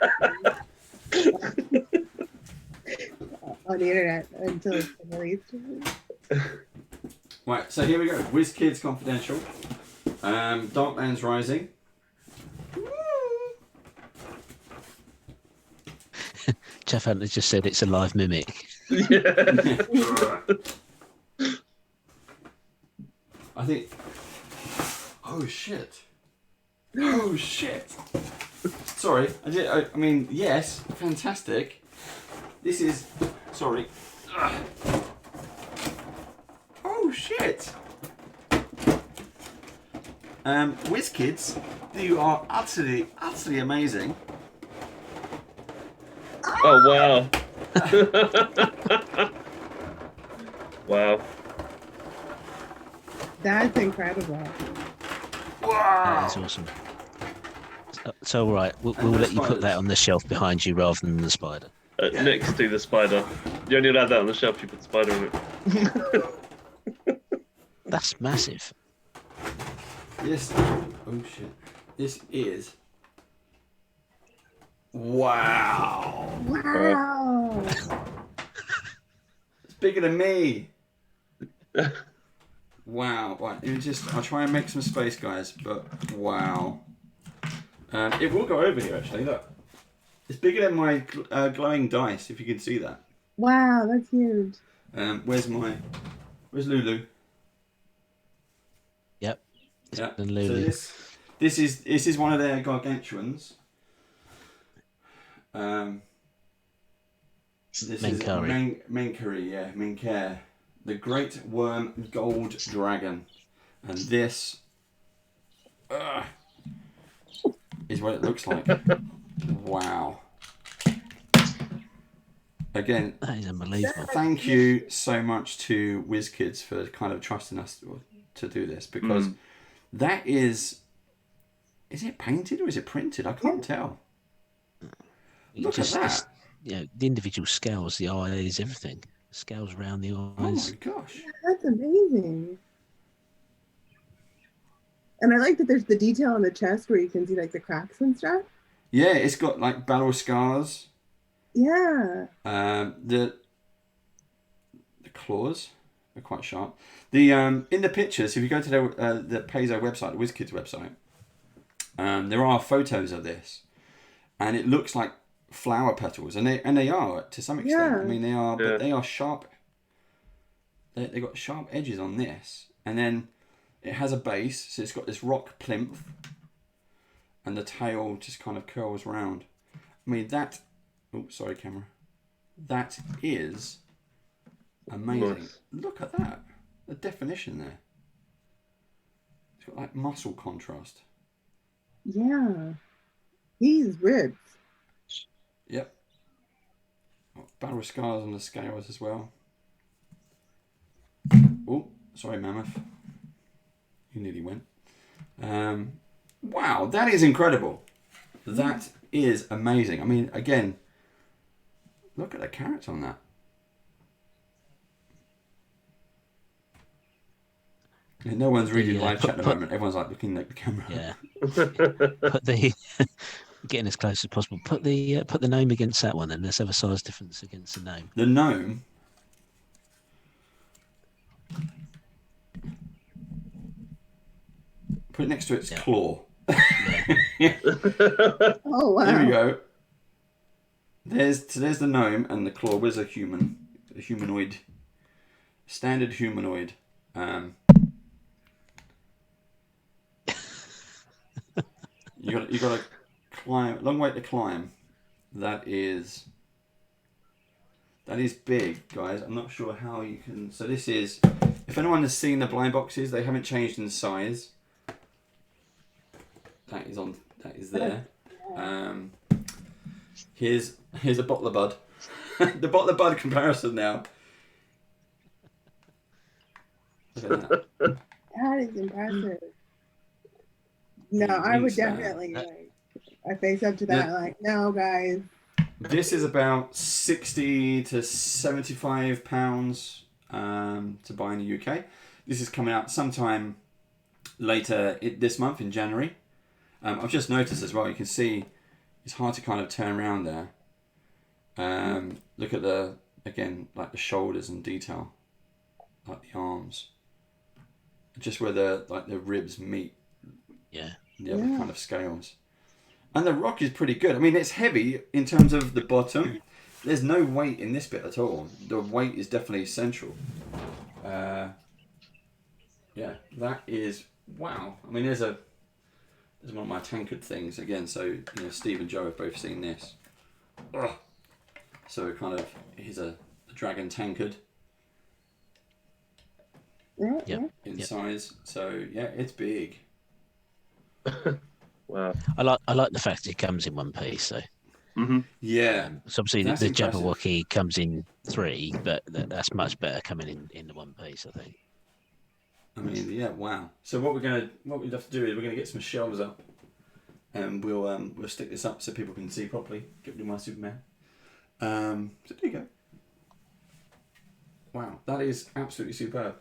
on the internet until it's been released. Right, so here we go. WizKids Confidential. Darklands Rising. Jeff Hunter just said it's a live mimic. Yeah. I think. Oh shit! Oh shit! Sorry, I mean, yes, fantastic. This is. Sorry. Ugh. Oh shit! WizKids, you are utterly amazing. Oh, wow. Wow. That's incredible. Wow! That is awesome. So all right, we'll let you put that on the shelf behind you rather than the spider. Next to the spider. You only allowed that on the shelf, you put the spider on it. That's massive. This. Oh shit! This is. Wow! Wow. It's bigger than me. Wow! Right, I'll try and make some space, guys. But wow! It will go over here. Actually, look. It's bigger than my glowing dice. If you can see that. Wow, that's huge. Where's Lulu? Yep. Yeah. And Lulu. So this is one of their gargantuans. This Menkari. is Menkari, yeah, Menker, the Great Worm Gold Dragon, and this is what it looks like. Wow. Again, That is unbelievable. thank you so much to WizKids for kind of trusting us to do this, because that is it painted or is it printed? I can't tell. Look at that. The individual scales, the eyes, everything. Scales around the Oh eyes. my gosh. That's amazing. And I like that there's the detail on the chest where you can see like the cracks and stuff. Yeah, it's got like battle scars. Yeah. The claws. They're quite sharp. The in the pictures, if you go to the Paizo website, the WizKids website, there are photos of this, and it looks like flower petals, and they are to some extent. Yeah. I mean, they are, but they are sharp. They got sharp edges on this, and then it has a base, so it's got this rock plinth, and the tail just kind of curls round. I mean that. Oh, sorry, camera. That is amazing. Nice. Look at that. The definition there. It's got like muscle contrast. Yeah. He's ripped. Yep. Battle scars on the scales as well. Oh, sorry, Mammoth. You nearly went. Wow, that is incredible. That is amazing. I mean, again, look at the carrots on that. No one's reading live chat at the moment. Everyone's like looking at the camera. Yeah. Put the getting as close as possible. Put the gnome against that one, and let's have a size difference against the gnome. The gnome. Put it next to its claw. Oh wow. There we go. There's the gnome and the claw. Where's a humanoid, standard humanoid. You got to climb. Long way to climb. That is big, guys. I'm not sure how you can. So this is. If anyone has seen the blind boxes, they haven't changed in size. That is there. Here's a bottle of bud. The bottle of bud comparison now. Look at that. That is impressive. No, I would definitely like. I face up to that. Like, no, guys. This is about 60 to 75 pounds to buy in the UK. This is coming out sometime later this month in January. I've just noticed as well. You can see it's hard to kind of turn around there. Look at like the shoulders and detail, like the arms, just where the ribs meet. Yeah. The other kind of scales. And the rock is pretty good. I mean, it's heavy in terms of the bottom. There's no weight in this bit at all. The weight is definitely central. Yeah, that is wow. I mean, there's one of my tankard things again. So Steve and Joe have both seen this. Ugh. So here's a dragon tankard. Yeah. In size. So yeah, it's big. Wow. I like the fact it comes in one piece. So Yeah. so obviously That's the impressive. Jabberwocky comes in 3, but that's much better coming in the one piece, I think. I mean, yeah, wow. So what we'd have to do is we're gonna get some shelves up, and we'll stick this up so people can see properly. Get rid of my Superman. So there you go. Wow, that is absolutely superb.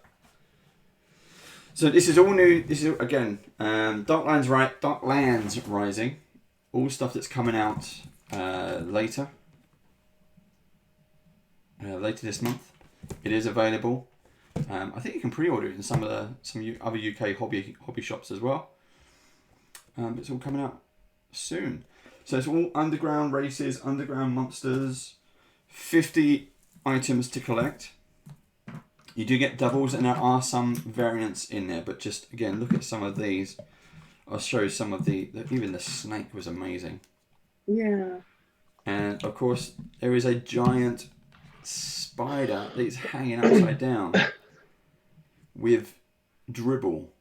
So this is all new. This is again Darklands Rising, all stuff that's coming out later this month. It is available. I think you can pre-order it in some other UK hobby shops as well. It's all coming out soon. So it's all underground races, underground monsters, 50 items to collect. You do get doubles, and there are some variants in there, but just again, look at some of these. I'll show you some of even the snake was amazing. Yeah. And of course, there is a giant spider that's hanging upside down with dribble.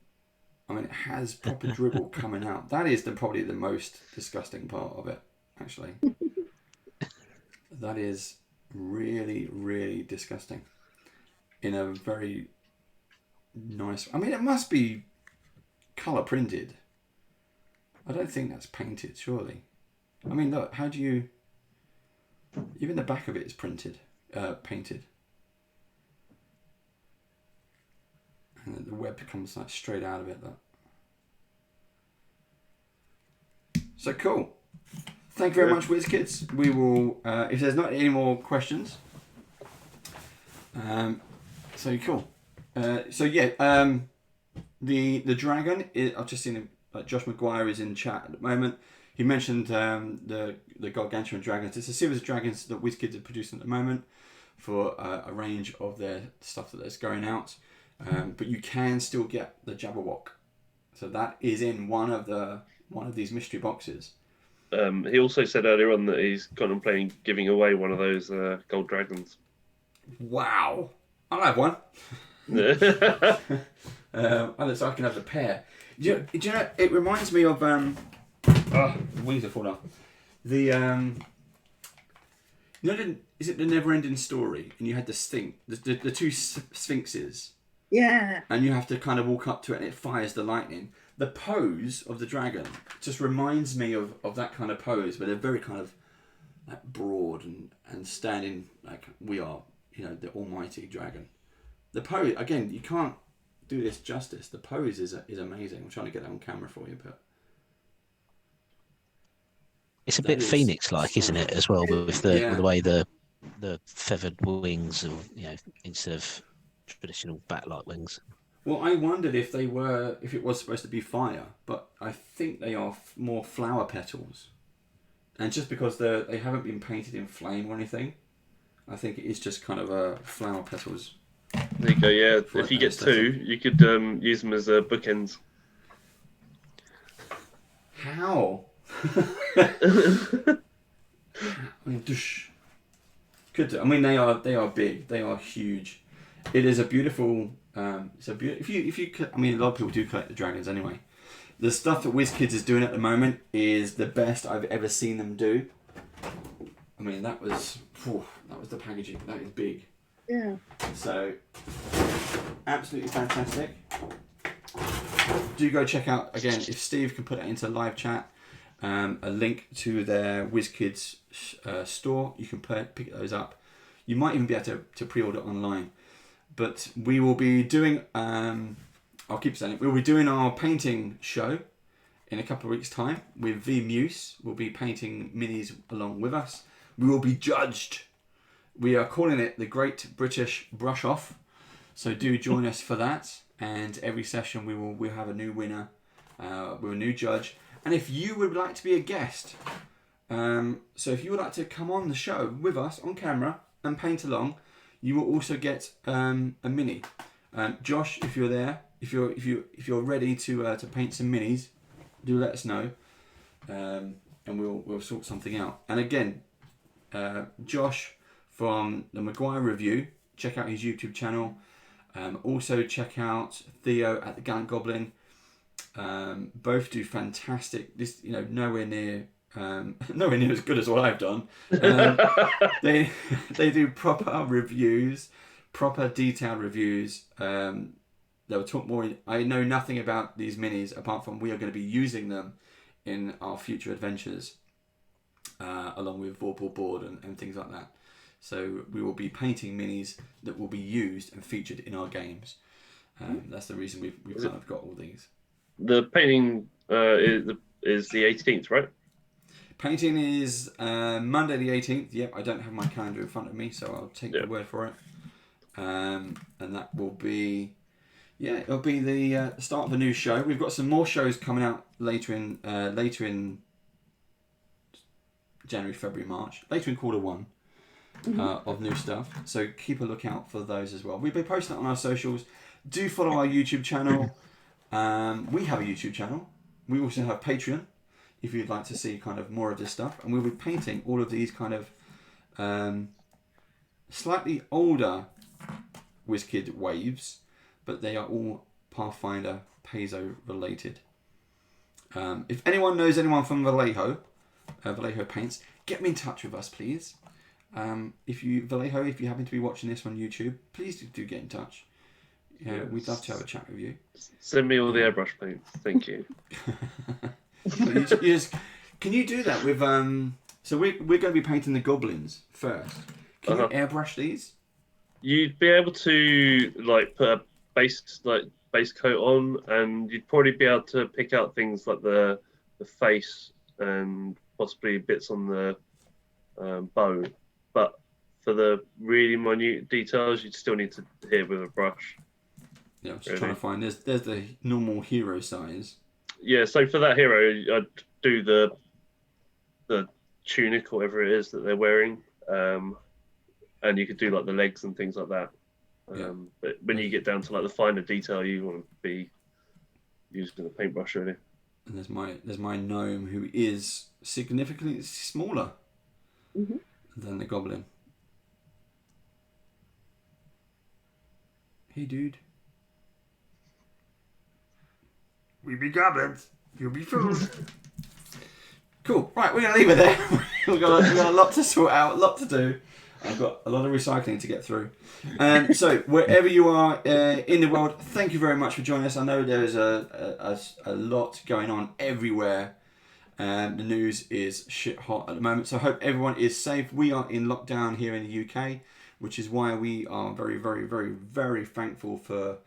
I mean, it has proper dribble coming out. That is probably the most disgusting part of it, actually. That is really, really disgusting. In a very nice. I mean, it must be colour printed. I don't think that's painted, surely. I mean, look, how do you? Even the back of it is painted. And the web comes like straight out of it. Look. So cool. Thank you very much, WizKids. We will. If there's not any more questions. So cool. So yeah, the dragon. I've just seen him. Josh McGuire is in chat at the moment. He mentioned the Gargantuan Dragons. It's a series of dragons that WizKids are producing at the moment for a range of their stuff that's going out. But you can still get the Jabberwock. So that is in one of these mystery boxes. He also said earlier on that he's contemplating giving away one of those gold dragons. Wow. I'll have one. So I can have the pair. Do you know, it reminds me of the wings have fallen off. Is it the Never-Ending Story? And you had the two sphinxes. Yeah. And you have to kind of walk up to it and it fires the lightning. The pose of the dragon just reminds me of that kind of pose, where they're very kind of like broad and standing like we are, the almighty dragon. The pose, again, you can't do this justice. The pose is amazing. I'm trying to get that on camera for you, but it's a bit Phoenix-like, isn't it? As well, with the way the feathered wings, instead of traditional bat-like wings. Well, I wondered if it was supposed to be fire, but I think they are more flower petals, and just because they haven't been painted in flame or anything, I think it is just kind of flower petals. There you go. Yeah, if you get two, you could use them as bookends. How? Could do. I mean, they are big. They are huge. It is a beautiful. If you I mean, a lot of people do collect the dragons anyway. The stuff that WizKids is doing at the moment is the best I've ever seen them do. I mean, that was the packaging. That is big. Yeah. So, absolutely fantastic. Do go check out, again, if Steve can put it into live chat, a link to their WizKids store. You can pick those up. You might even be able to pre-order online. But we will be doing, I'll keep saying it, we'll be doing our painting show in a couple of weeks' time with V Muse. We'll be painting minis along with us. We will be judged. We are calling it the Great British Brush Off. So do join us for that. And every session we'll have a new winner with a new judge. And if you would like to be a guest, so if you would like to come on the show with us on camera and paint along, you will also get a mini. Josh, if you're there, if you're ready to paint some minis, do let us know, and we'll sort something out. And again, Josh from the Maguire Review, check out his YouTube channel. Also check out Theo at the Gallant Goblin. Both do fantastic. This, nowhere near as good as what I've done. They do proper reviews, proper detailed reviews. They'll talk more. I know nothing about these minis apart from we are going to be using them in our future adventures, along with Vorpal Board and things like that. So we will be painting minis that will be used and featured in our games. That's the reason we've kind of got all these. The painting is the 18th, right? Painting is Monday the 18th. Yep, I don't have my calendar in front of me, so I'll take your word for it. And that will be, it'll be the start of a new show. We've got some more shows coming out later in January, February, March, later in Q1 of new stuff. So keep a lookout for those as well. We'll be posting it on our socials. Do follow our YouTube channel. We have a YouTube channel. We also have Patreon, if you'd like to see kind of more of this stuff. And we'll be painting all of these kind of slightly older WizKid waves, but they are all Pathfinder Paizo related. If anyone knows anyone from Vallejo Paints, get me in touch with us, please. If you happen to be watching this on YouTube, please do get in touch. We'd love to have a chat with you. Send me all the airbrush paints. Thank you. Can you do that with so we're going to be painting the goblins first. Can you airbrush these? You'd be able to put a base coat on, and you'd probably be able to pick out things like the face and possibly bits on the bow. But for the really minute details, you'd still need to hit with a brush. Yeah, I'm just trying to find. There's the normal hero size. Yeah, so for that hero, I'd do the tunic or whatever it is that they're wearing, and you could do like the legs and things like that. But when you get down to like the finer detail, you want to be using a paintbrush really. And there's my gnome, who is significantly smaller than the goblin. Hey, dude. We be goblins. You'll be fools. Cool. Right, we're going to leave it there. we've got a lot to sort out, a lot to do. I've got a lot of recycling to get through. So, wherever you are in the world, thank you very much for joining us. I know there's a lot going on everywhere. The news is shit hot at the moment. So, I hope everyone is safe. We are in lockdown here in the UK, which is why we are very, very, very, very thankful for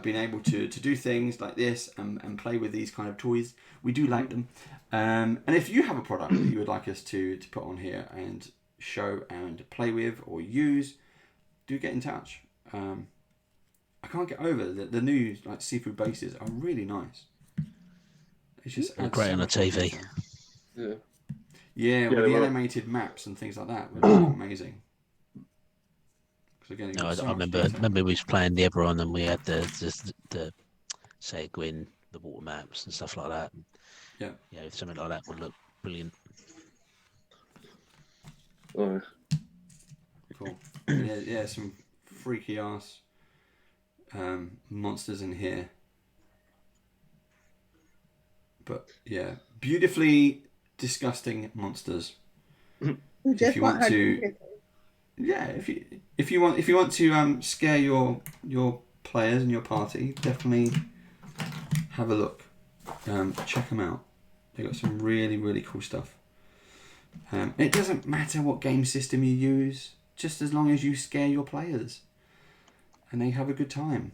being able to do things like this and play with these kind of toys. We do like them. And if you have a product that you would like us to put on here and show and play with or use, do get in touch. I can't get over the new like seafood bases are really nice. It's just great on a TV. Yeah, with the animated maps and things like that were amazing. Again, I remember we was playing the Ezran and we had the Seguin, the water maps and stuff like that. Yeah, if something like that would look brilliant. Oh. Cool. Yeah, some freaky ass monsters in here. But yeah, beautifully disgusting monsters. If you want to, if you want to scare your players and your party, definitely have a look. Check them out. They got some really, really cool stuff. It doesn't matter what game system you use, just as long as you scare your players and they have a good time.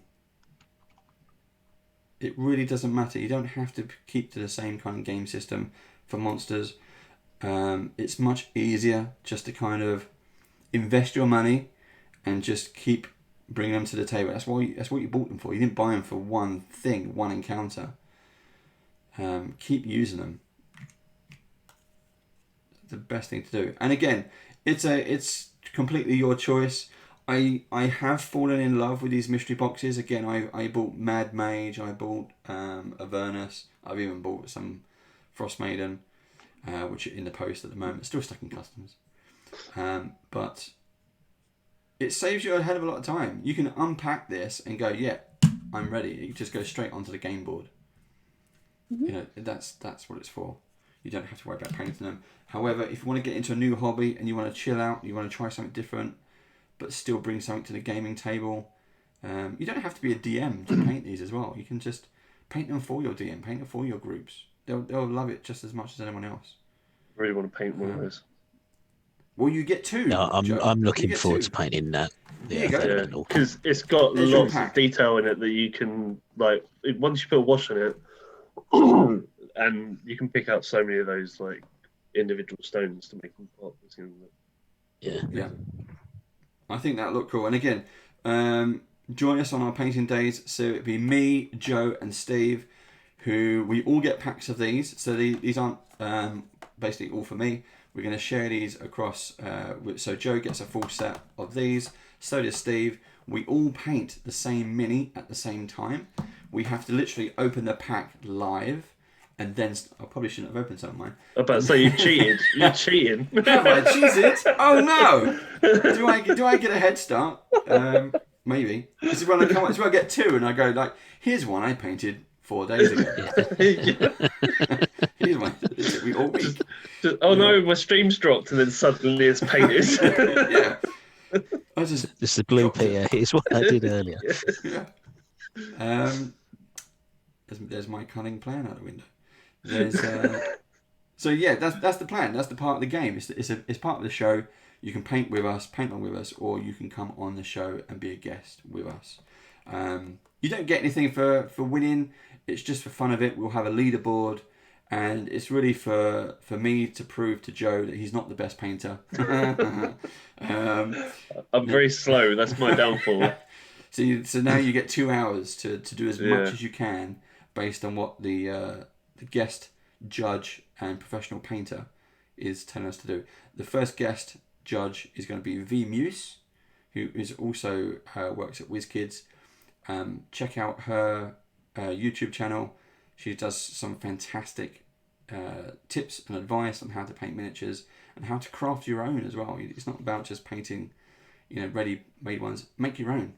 It really doesn't matter. You don't have to keep to the same kind of game system for monsters. It's much easier just to kind of invest your money and just keep bringing them to the table. That's what you bought them for. You didn't buy them for one thing, one encounter. Keep using them. The best thing to do. And again, it's completely your choice. I have fallen in love with these mystery boxes. Again, I bought Mad Mage, I bought Avernus, I've even bought some Frostmaiden, which are in the post at the moment, still stuck in customs. But it saves you a hell of a lot of time. You can unpack this and go, yeah, I'm ready. You just go straight onto the game board. That's what it's for. You don't have to worry about painting them. However, if you want to get into a new hobby and you want to chill out, you want to try something different, but still bring something to the gaming table, you don't have to be a DM to paint these as well. You can just paint them for your DM, paint them for your groups. They'll love it just as much as anyone else. I really want to paint one of those. Well, you get two. No, I'm looking forward to painting that. Yeah, because it's got lots of detail in it that you can once you put a wash in it, and you can pick out so many of those like individual stones to make them pop. Yeah. I think that looked cool. And again, join us on our painting days. So it'd be me, Joe, and Steve, who we all get packs of these. So these aren't basically all for me. We're going to share these across. So Joe gets a full set of these. So does Steve. We all paint the same mini at the same time. We have to literally open the pack live. And then I probably shouldn't have opened some of mine. I was about to say you cheated. You're cheating. Have I cheated? Oh no! Do I get a head start? Maybe. This is when I come up. This is when I get two, and I go like, "Here's one I painted 4 days ago." Here's one. It took me all week. No, my stream's dropped, and then suddenly it's painted. Yeah. This is the blue Peter. Here's what I did earlier. Yeah. There's my cunning plan out the window. So yeah, that's the plan. That's the part of the game. It's part of the show. You can paint along with us, or you can come on the show and be a guest with us. You don't get anything for winning. It's just for fun of it. We'll have a leaderboard, and it's really for me to prove to Joe that he's not the best painter. I'm very slow. That's my downfall. So now you get 2 hours to do as much as you can based on what the guest judge and professional painter is telling us to do. The first guest judge is going to be V Muse, who is also works at WizKids. Check out her YouTube channel. She does some fantastic tips and advice on how to paint miniatures and how to craft your own as well. It's not about just painting, ready-made ones. Make your own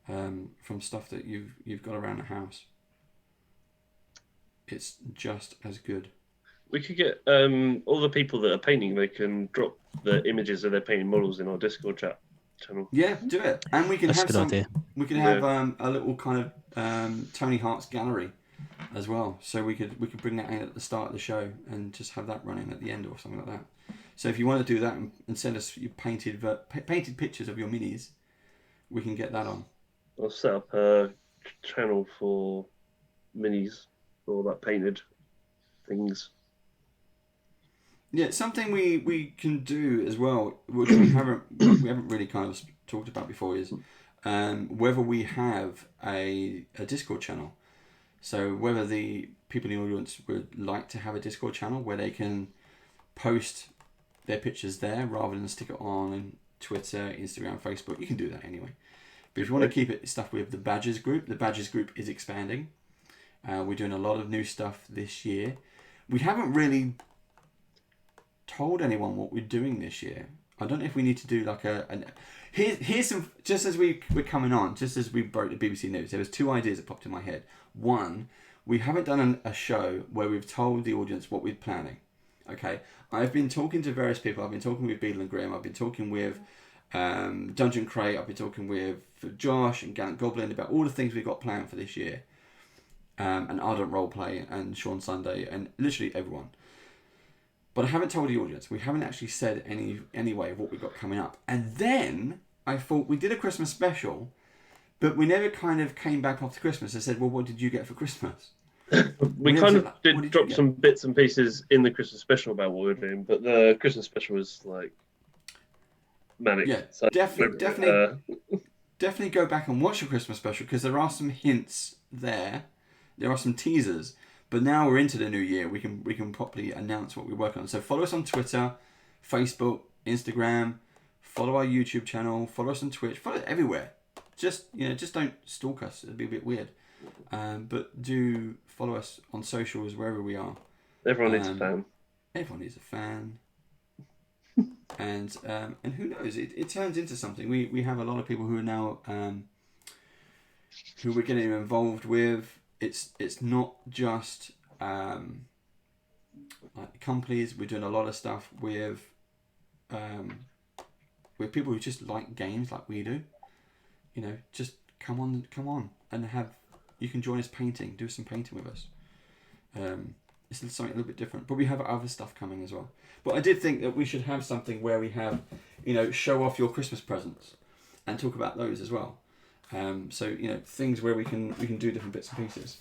from stuff that you've got around the house. It's just as good. We could get all the people that are painting. They can drop the images of their painting models in our Discord chat channel. Yeah, do it, and we can That's have a good idea. We can have a little kind of Tony Hart's gallery as well. So we could bring that in at the start of the show and just have that running at the end or something like that. So if you want to do that and send us your painted pictures of your minis, we can get that on. I'll set up a channel for minis, for all that painted things. Yeah, something we can do as well, which we haven't really kind of talked about before, is whether we have a Discord channel. So whether the people in the audience would like to have a Discord channel where they can post their pictures there rather than stick it on Twitter, Instagram, Facebook. You can do that anyway. But if you want to keep it stuff with the Badgers group, the Badgers group is expanding. We're doing a lot of new stuff this year. We haven't really told anyone what we're doing this year. I don't know if we need to do like here's some, just as we're coming on, just as we broke the BBC News, there was 2 ideas that popped in my head. One, we haven't done a show where we've told the audience what we're planning. Okay, I've been talking to various people. I've been talking with Beetle and Graham. I've been talking with Dungeon Crate. I've been talking with Josh and Gallant Goblin about all the things we've got planned for this year. And Ardent Roleplay and Sean Sunday and literally everyone. But I haven't told the audience. We haven't actually said any way of what we've got coming up. And then I thought we did a Christmas special, but we never kind of came back after Christmas and said, well, what did you get for Christmas? We kind of did drop some bits and pieces in the Christmas special about what we were doing, but the Christmas special was like manic. Yeah, so definitely go back and watch the Christmas special because there are some hints there. There are some teasers. But now we're into the new year. We can properly announce what we're working on. So follow us on Twitter, Facebook, Instagram. Follow our YouTube channel. Follow us on Twitch. Follow it everywhere. Just don't stalk us. It'd be a bit weird. But do follow us on socials wherever we are. Everyone needs a fan. Everyone needs a fan. And who knows? It turns into something. We have a lot of people who are now who we're getting involved with. It's not just like companies. We're doing a lot of stuff with people who just like games like we do. Just come on and you can join us painting, do some painting with us. It's something a little bit different, but we have other stuff coming as well. But I did think that we should have something where we have, show off your Christmas presents and talk about those as well. So things where we can do different bits and pieces.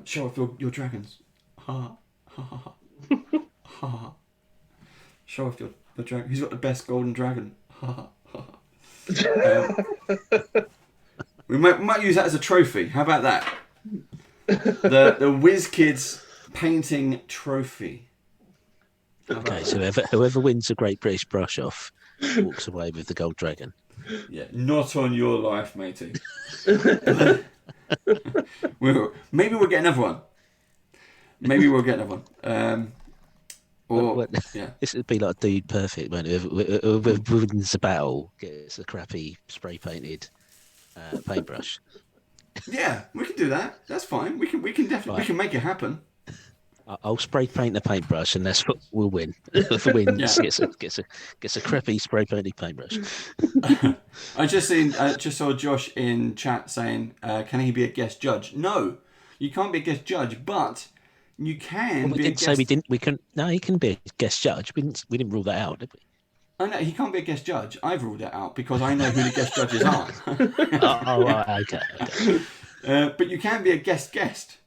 Show off your dragons. Ha ha ha ha ha. Show off your dragon. Who's got the best golden dragon? Ha ha ha. We might use that as a trophy. How about that? The WizKids painting trophy. Okay, so whoever wins the Great British Brush Off walks away with the gold dragon. Yeah, not on your life, matey. Maybe we'll get another one. Yeah. This would be like Dude Perfect, won't it? Whoever wins the battle gets a crappy spray painted paintbrush. Yeah, we can do that. That's fine. We can definitely we can make it happen. I'll spray paint the paintbrush, and that's what we'll win. Whoever wins gets a crappy spray painted paintbrush. I just saw Josh in chat saying, "Can he be a guest judge?" No, you can't be a guest judge, but you can. Well, we didn't say we didn't. We can. No, he can be a guest judge. We didn't rule that out, did we? Oh no, he can't be a guest judge. I've ruled it out because I know who the guest judges are. Okay. But you can be a guest.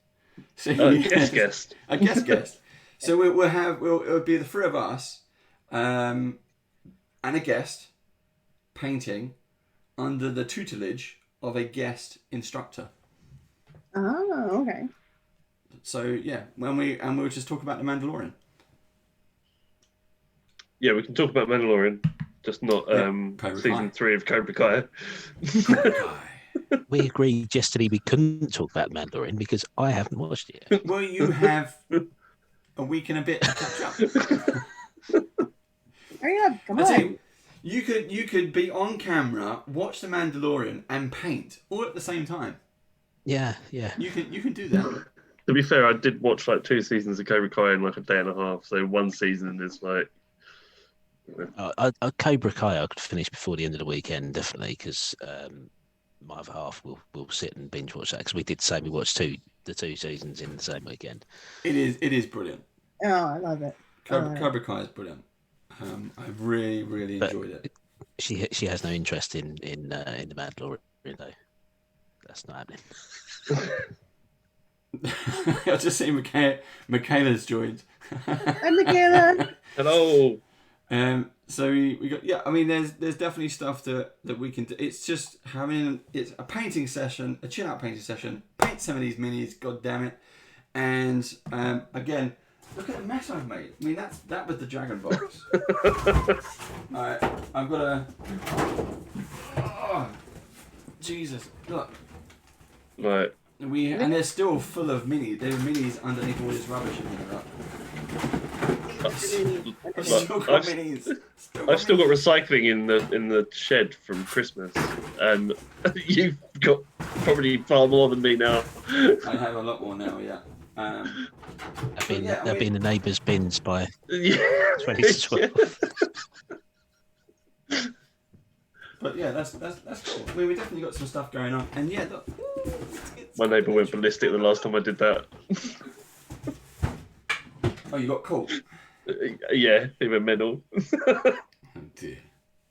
So guest. A guest. So it'll be the three of us, and a guest painting under the tutelage of a guest instructor. Oh, okay. So yeah, we'll just talk about the Mandalorian. Yeah, we can talk about Mandalorian, just not season 3 of Cobra Kai. Cobra Kai. We agreed yesterday we couldn't talk about Mandalorian because I haven't watched it yet. Well, you have a week and a bit to catch up. Hurry up, come I on. tell you could be on camera, watch the Mandalorian, and paint all at the same time. Yeah. You can do that. To be fair, I did watch like 2 seasons of Cobra Kai in like a day and a half. So one season is like. Cobra Kai I could finish before the end of the weekend, definitely, because my other half will sit and binge watch that, because we did say we watched the 2 seasons in the same weekend. It is brilliant. Oh, I love it. Cobra Kai is brilliant. I've really enjoyed it. She has no interest in the Mandalorian though. That's not happening. I just see Michaela's joined. Hi, Michaela. Hello. So we got I mean there's definitely stuff that we can do. It's just it's a painting session, a chill out painting session. Paint some of these minis, god damn it. And again, look at the mess I've made. I mean that was the dragon box. Alright, I've got a Jesus, look. Right. And they're still full of minis. There are minis underneath all this rubbish in here. I've still got minis. I've still got recycling in the shed from Christmas, and you've got probably far more than me now. I have a lot more now, yeah. They've been the neighbours' bins by 2012. But yeah, that's cool. I mean, we definitely got some stuff going on, and yeah, look, my neighbour went ballistic the last time I did that. Oh, you got caught. Yeah, he went mental. Oh dear.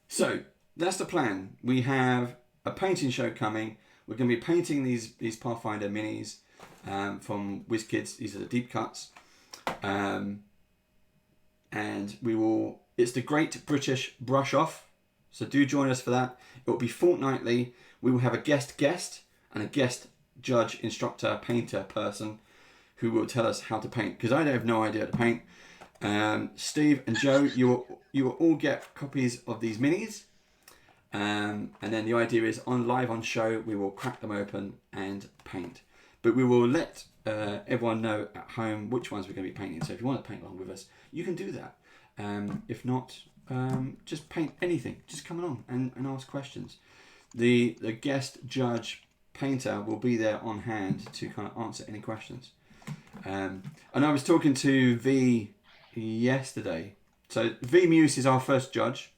So that's the plan. We have a painting show coming. We're going to be painting these Pathfinder minis from WizKids. These are the deep cuts, and we will. It's the Great British Brush Off. So do join us for that. It will be fortnightly. We will have a guest and a guest judge, instructor, painter person who will tell us how to paint, because I have no idea how to paint. Steve and Joe, you will all get copies of these minis, and then the idea is live on show we will crack them open and paint, but we will let everyone know at home which ones we're going to be painting. So if you want to paint along with us, you can do that. If not, just paint anything. Just come along and ask questions. The guest judge painter will be there on hand to kind of answer any questions. And I was talking to V yesterday. So V Muse is our first judge.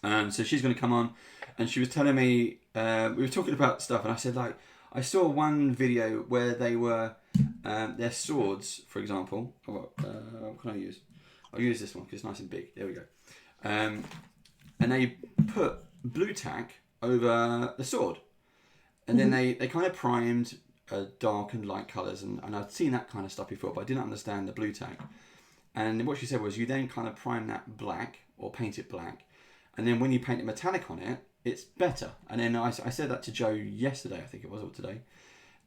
So she's going to come on, and she was telling me, we were talking about stuff, and I said, like, I saw one video where they were, their swords, for example. What can I use? I'll use this one because it's nice and big. There we go. And they put blue tack over the sword. And then they kind of primed dark and light colours, and I'd seen that kind of stuff before, but I didn't understand the blue tack. And what she said was you then kind of prime that black, or paint it black, and then when you paint a metallic on it, it's better. And then I said that to Joe yesterday, I think it was, or today,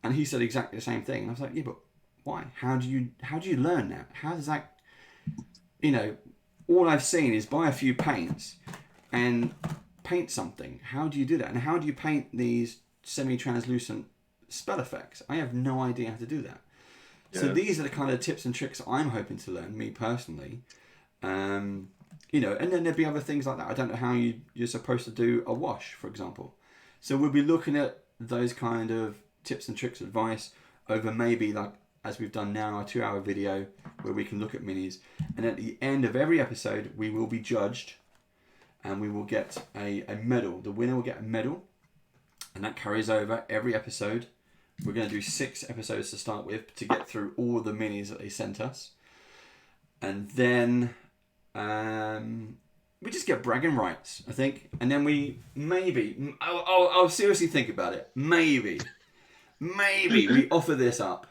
and he said exactly the same thing. And I was like, yeah, but why? How do you learn that? How does that, all I've seen is buy a few paints and paint something. How do you do that? And how do you paint these semi-translucent spell effects? I have no idea how to do that. Yeah. So these are the kind of tips and tricks I'm hoping to learn, me personally. And then there'd be other things like that. I don't know how you're supposed to do a wash, for example. So we'll be looking at those kind of tips and tricks, advice over maybe, like as we've done now, a 2-hour video where we can look at minis. And at the end of every episode, we will be judged, and we will get a medal. The winner will get a medal, and that carries over every episode. We're going to do 6 episodes to start with to get through all the minis that they sent us. And then we just get bragging rights, I think. And then we I'll seriously think about it. Maybe we offer this up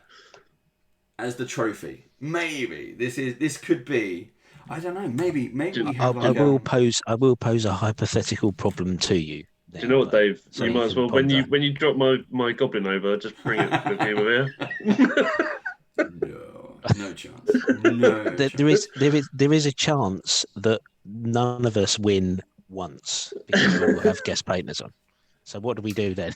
as the trophy. Maybe this could be. I don't know. Maybe we have. I will pose a hypothetical problem to you. Do you know what, Dave? So you might as well when you drop my goblin over, just bring it with you over here. No chance. No. There is a chance that none of us win once because we will have guest painters on. So what do we do then?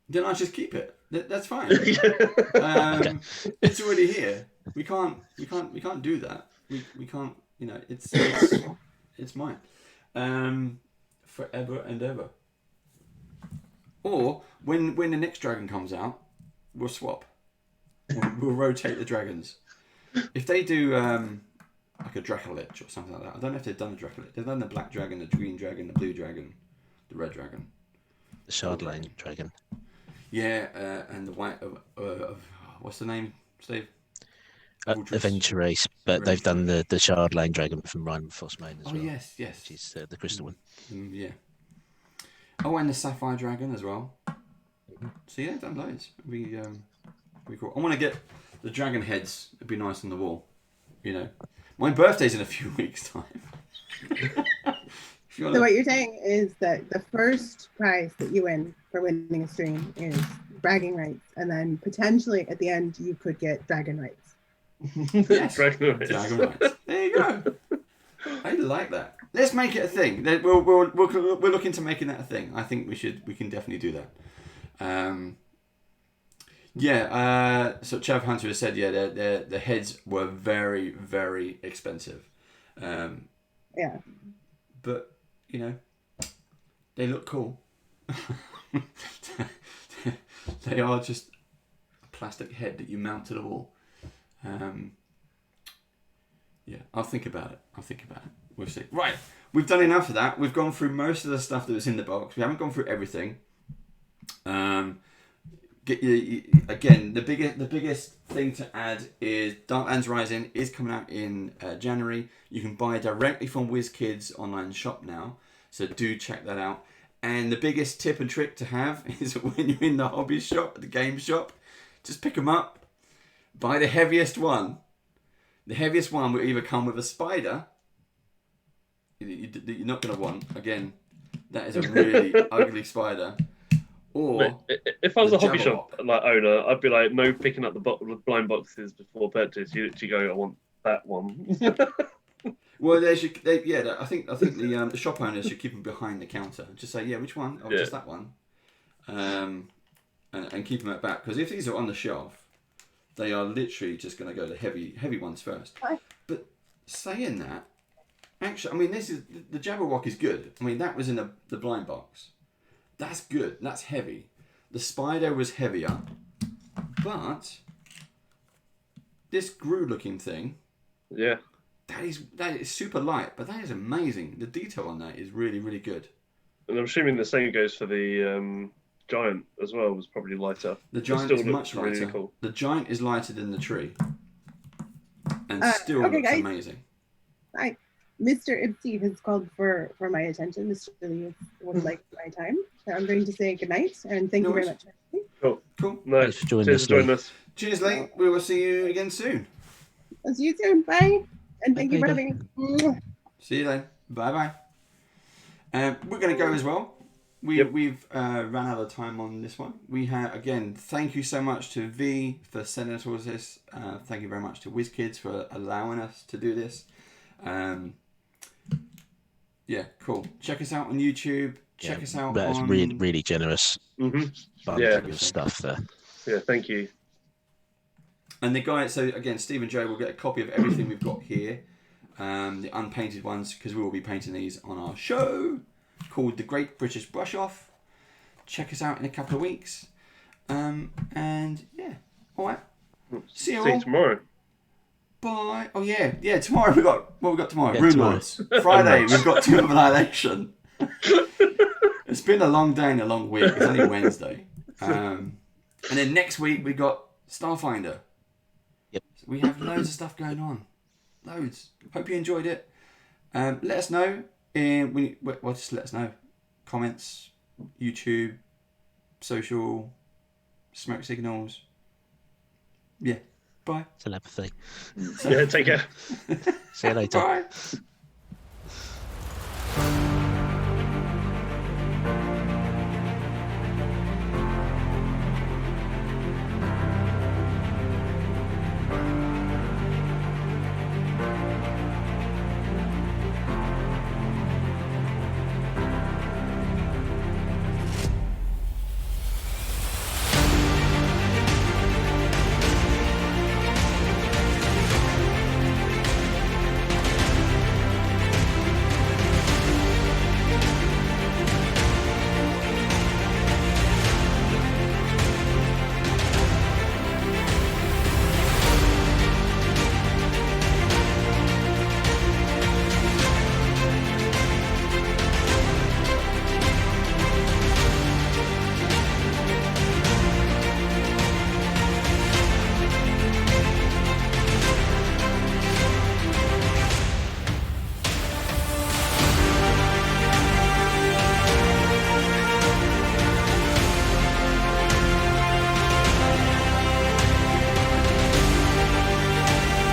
Then I just keep it. That's fine. Okay. It's already here. We can't do that. We can't. You know, it's mine. Forever and ever. Or when the next dragon comes out, we'll swap. We'll rotate the dragons. If they do like a Dracolich or something like that, I don't know if they've done a Dracolich. They've done the black dragon, the green dragon, the blue dragon, the red dragon, The Shardlane dragon. Yeah, and the white of what's the name, Steve? Adventure Race, but they've done the Shardlane dragon from Rime and Frostmaiden as well. Yes. Which is the crystal one. Yeah. Oh, and the Sapphire Dragon as well. So yeah, done loads. It'd be cool. I want to get the dragon heads. It'd be nice on the wall. You know, my birthday's in a few weeks' time. So what you're saying is that the first prize that you win for winning a stream is bragging rights, and then potentially at the end you could get dragon rights. Yes. Dragon rights. Dragon rights. There you go. I like that. Let's make it a thing. We're looking to making that a thing. I think we can definitely do that. So Chav Hunter has said, the heads were very, very expensive. Yeah. But, you know, they look cool. They are just a plastic head that you mount to the wall. I'll think about it. We'll see. Right, we've done enough of that. We've gone through most of the stuff that was in the box. We haven't gone through everything. Again, the biggest thing to add is Darklands Rising is coming out in January. You can buy directly from WizKids online shop now, so do check that out. And the biggest tip and trick to have is when you're in the hobby shop, the game shop, just pick them up. Buy the heaviest one. The heaviest one will either come with a spider that you're not going to want. Again, that is a really ugly spider. Or if I was a hobby Jabberwock. shop like owner, I'd be like, no picking up the blind boxes before purchase. You literally go, I want that one. Well, I think the shop owners should keep them behind the counter. Just say, which one? Oh, just that one. And keep them at back, because if these are on the shelf, they are literally just going to go to heavy ones first. But saying that, actually, I mean, the Jabberwock is good. I mean, that was in the blind box. That's good. That's heavy. The spider was heavier, but this Gru-looking thing, that is super light, but that is amazing. The detail on that is really, really good. And I'm assuming the same goes for the giant as well. Was probably lighter. The giant is much lighter. Really cool. The giant is lighter than the tree, and still looks guys. amazing. Hi, Mr. Ep18 has called for my attention. Mr. Lee would like my time, so I'm going to say goodnight and thank you very much. Cool. Nice. Thanks for joining Cheers us, for joining Lee. us. Cheers, Lee. We will see you again soon. I'll see you soon. Bye. And thank you for Bye. having me. See you then. Bye bye. We're going to go as well. We've ran out of time on this one. We have, again, thank you so much to V for sending us all this. Thank you very much to WizKids for allowing us to do this. Cool. Check us out on YouTube. Check us out That's on... really, really generous. Mm-hmm. Of stuff there. Yeah, thank you. And the guy, so again, Steve and Joe will get a copy of everything we've got here. The unpainted ones, because we will be painting these on our show called The Great British Brush Off. Check us out in a couple of weeks. All right. See you all tomorrow. Bye. Oh yeah. Tomorrow we got tomorrow. Yeah, Runelords. Friday we've got Tomb of Annihilation. It's been a long day and a long week. It's only Wednesday. And then next week we got Starfinder. Yep. So we have loads of stuff going on. Loads. Hope you enjoyed it. Let us know. Just let us know. Comments, YouTube, social, smoke signals, Yeah. Bye. Telepathy. Yeah, take care. See you later. Bye.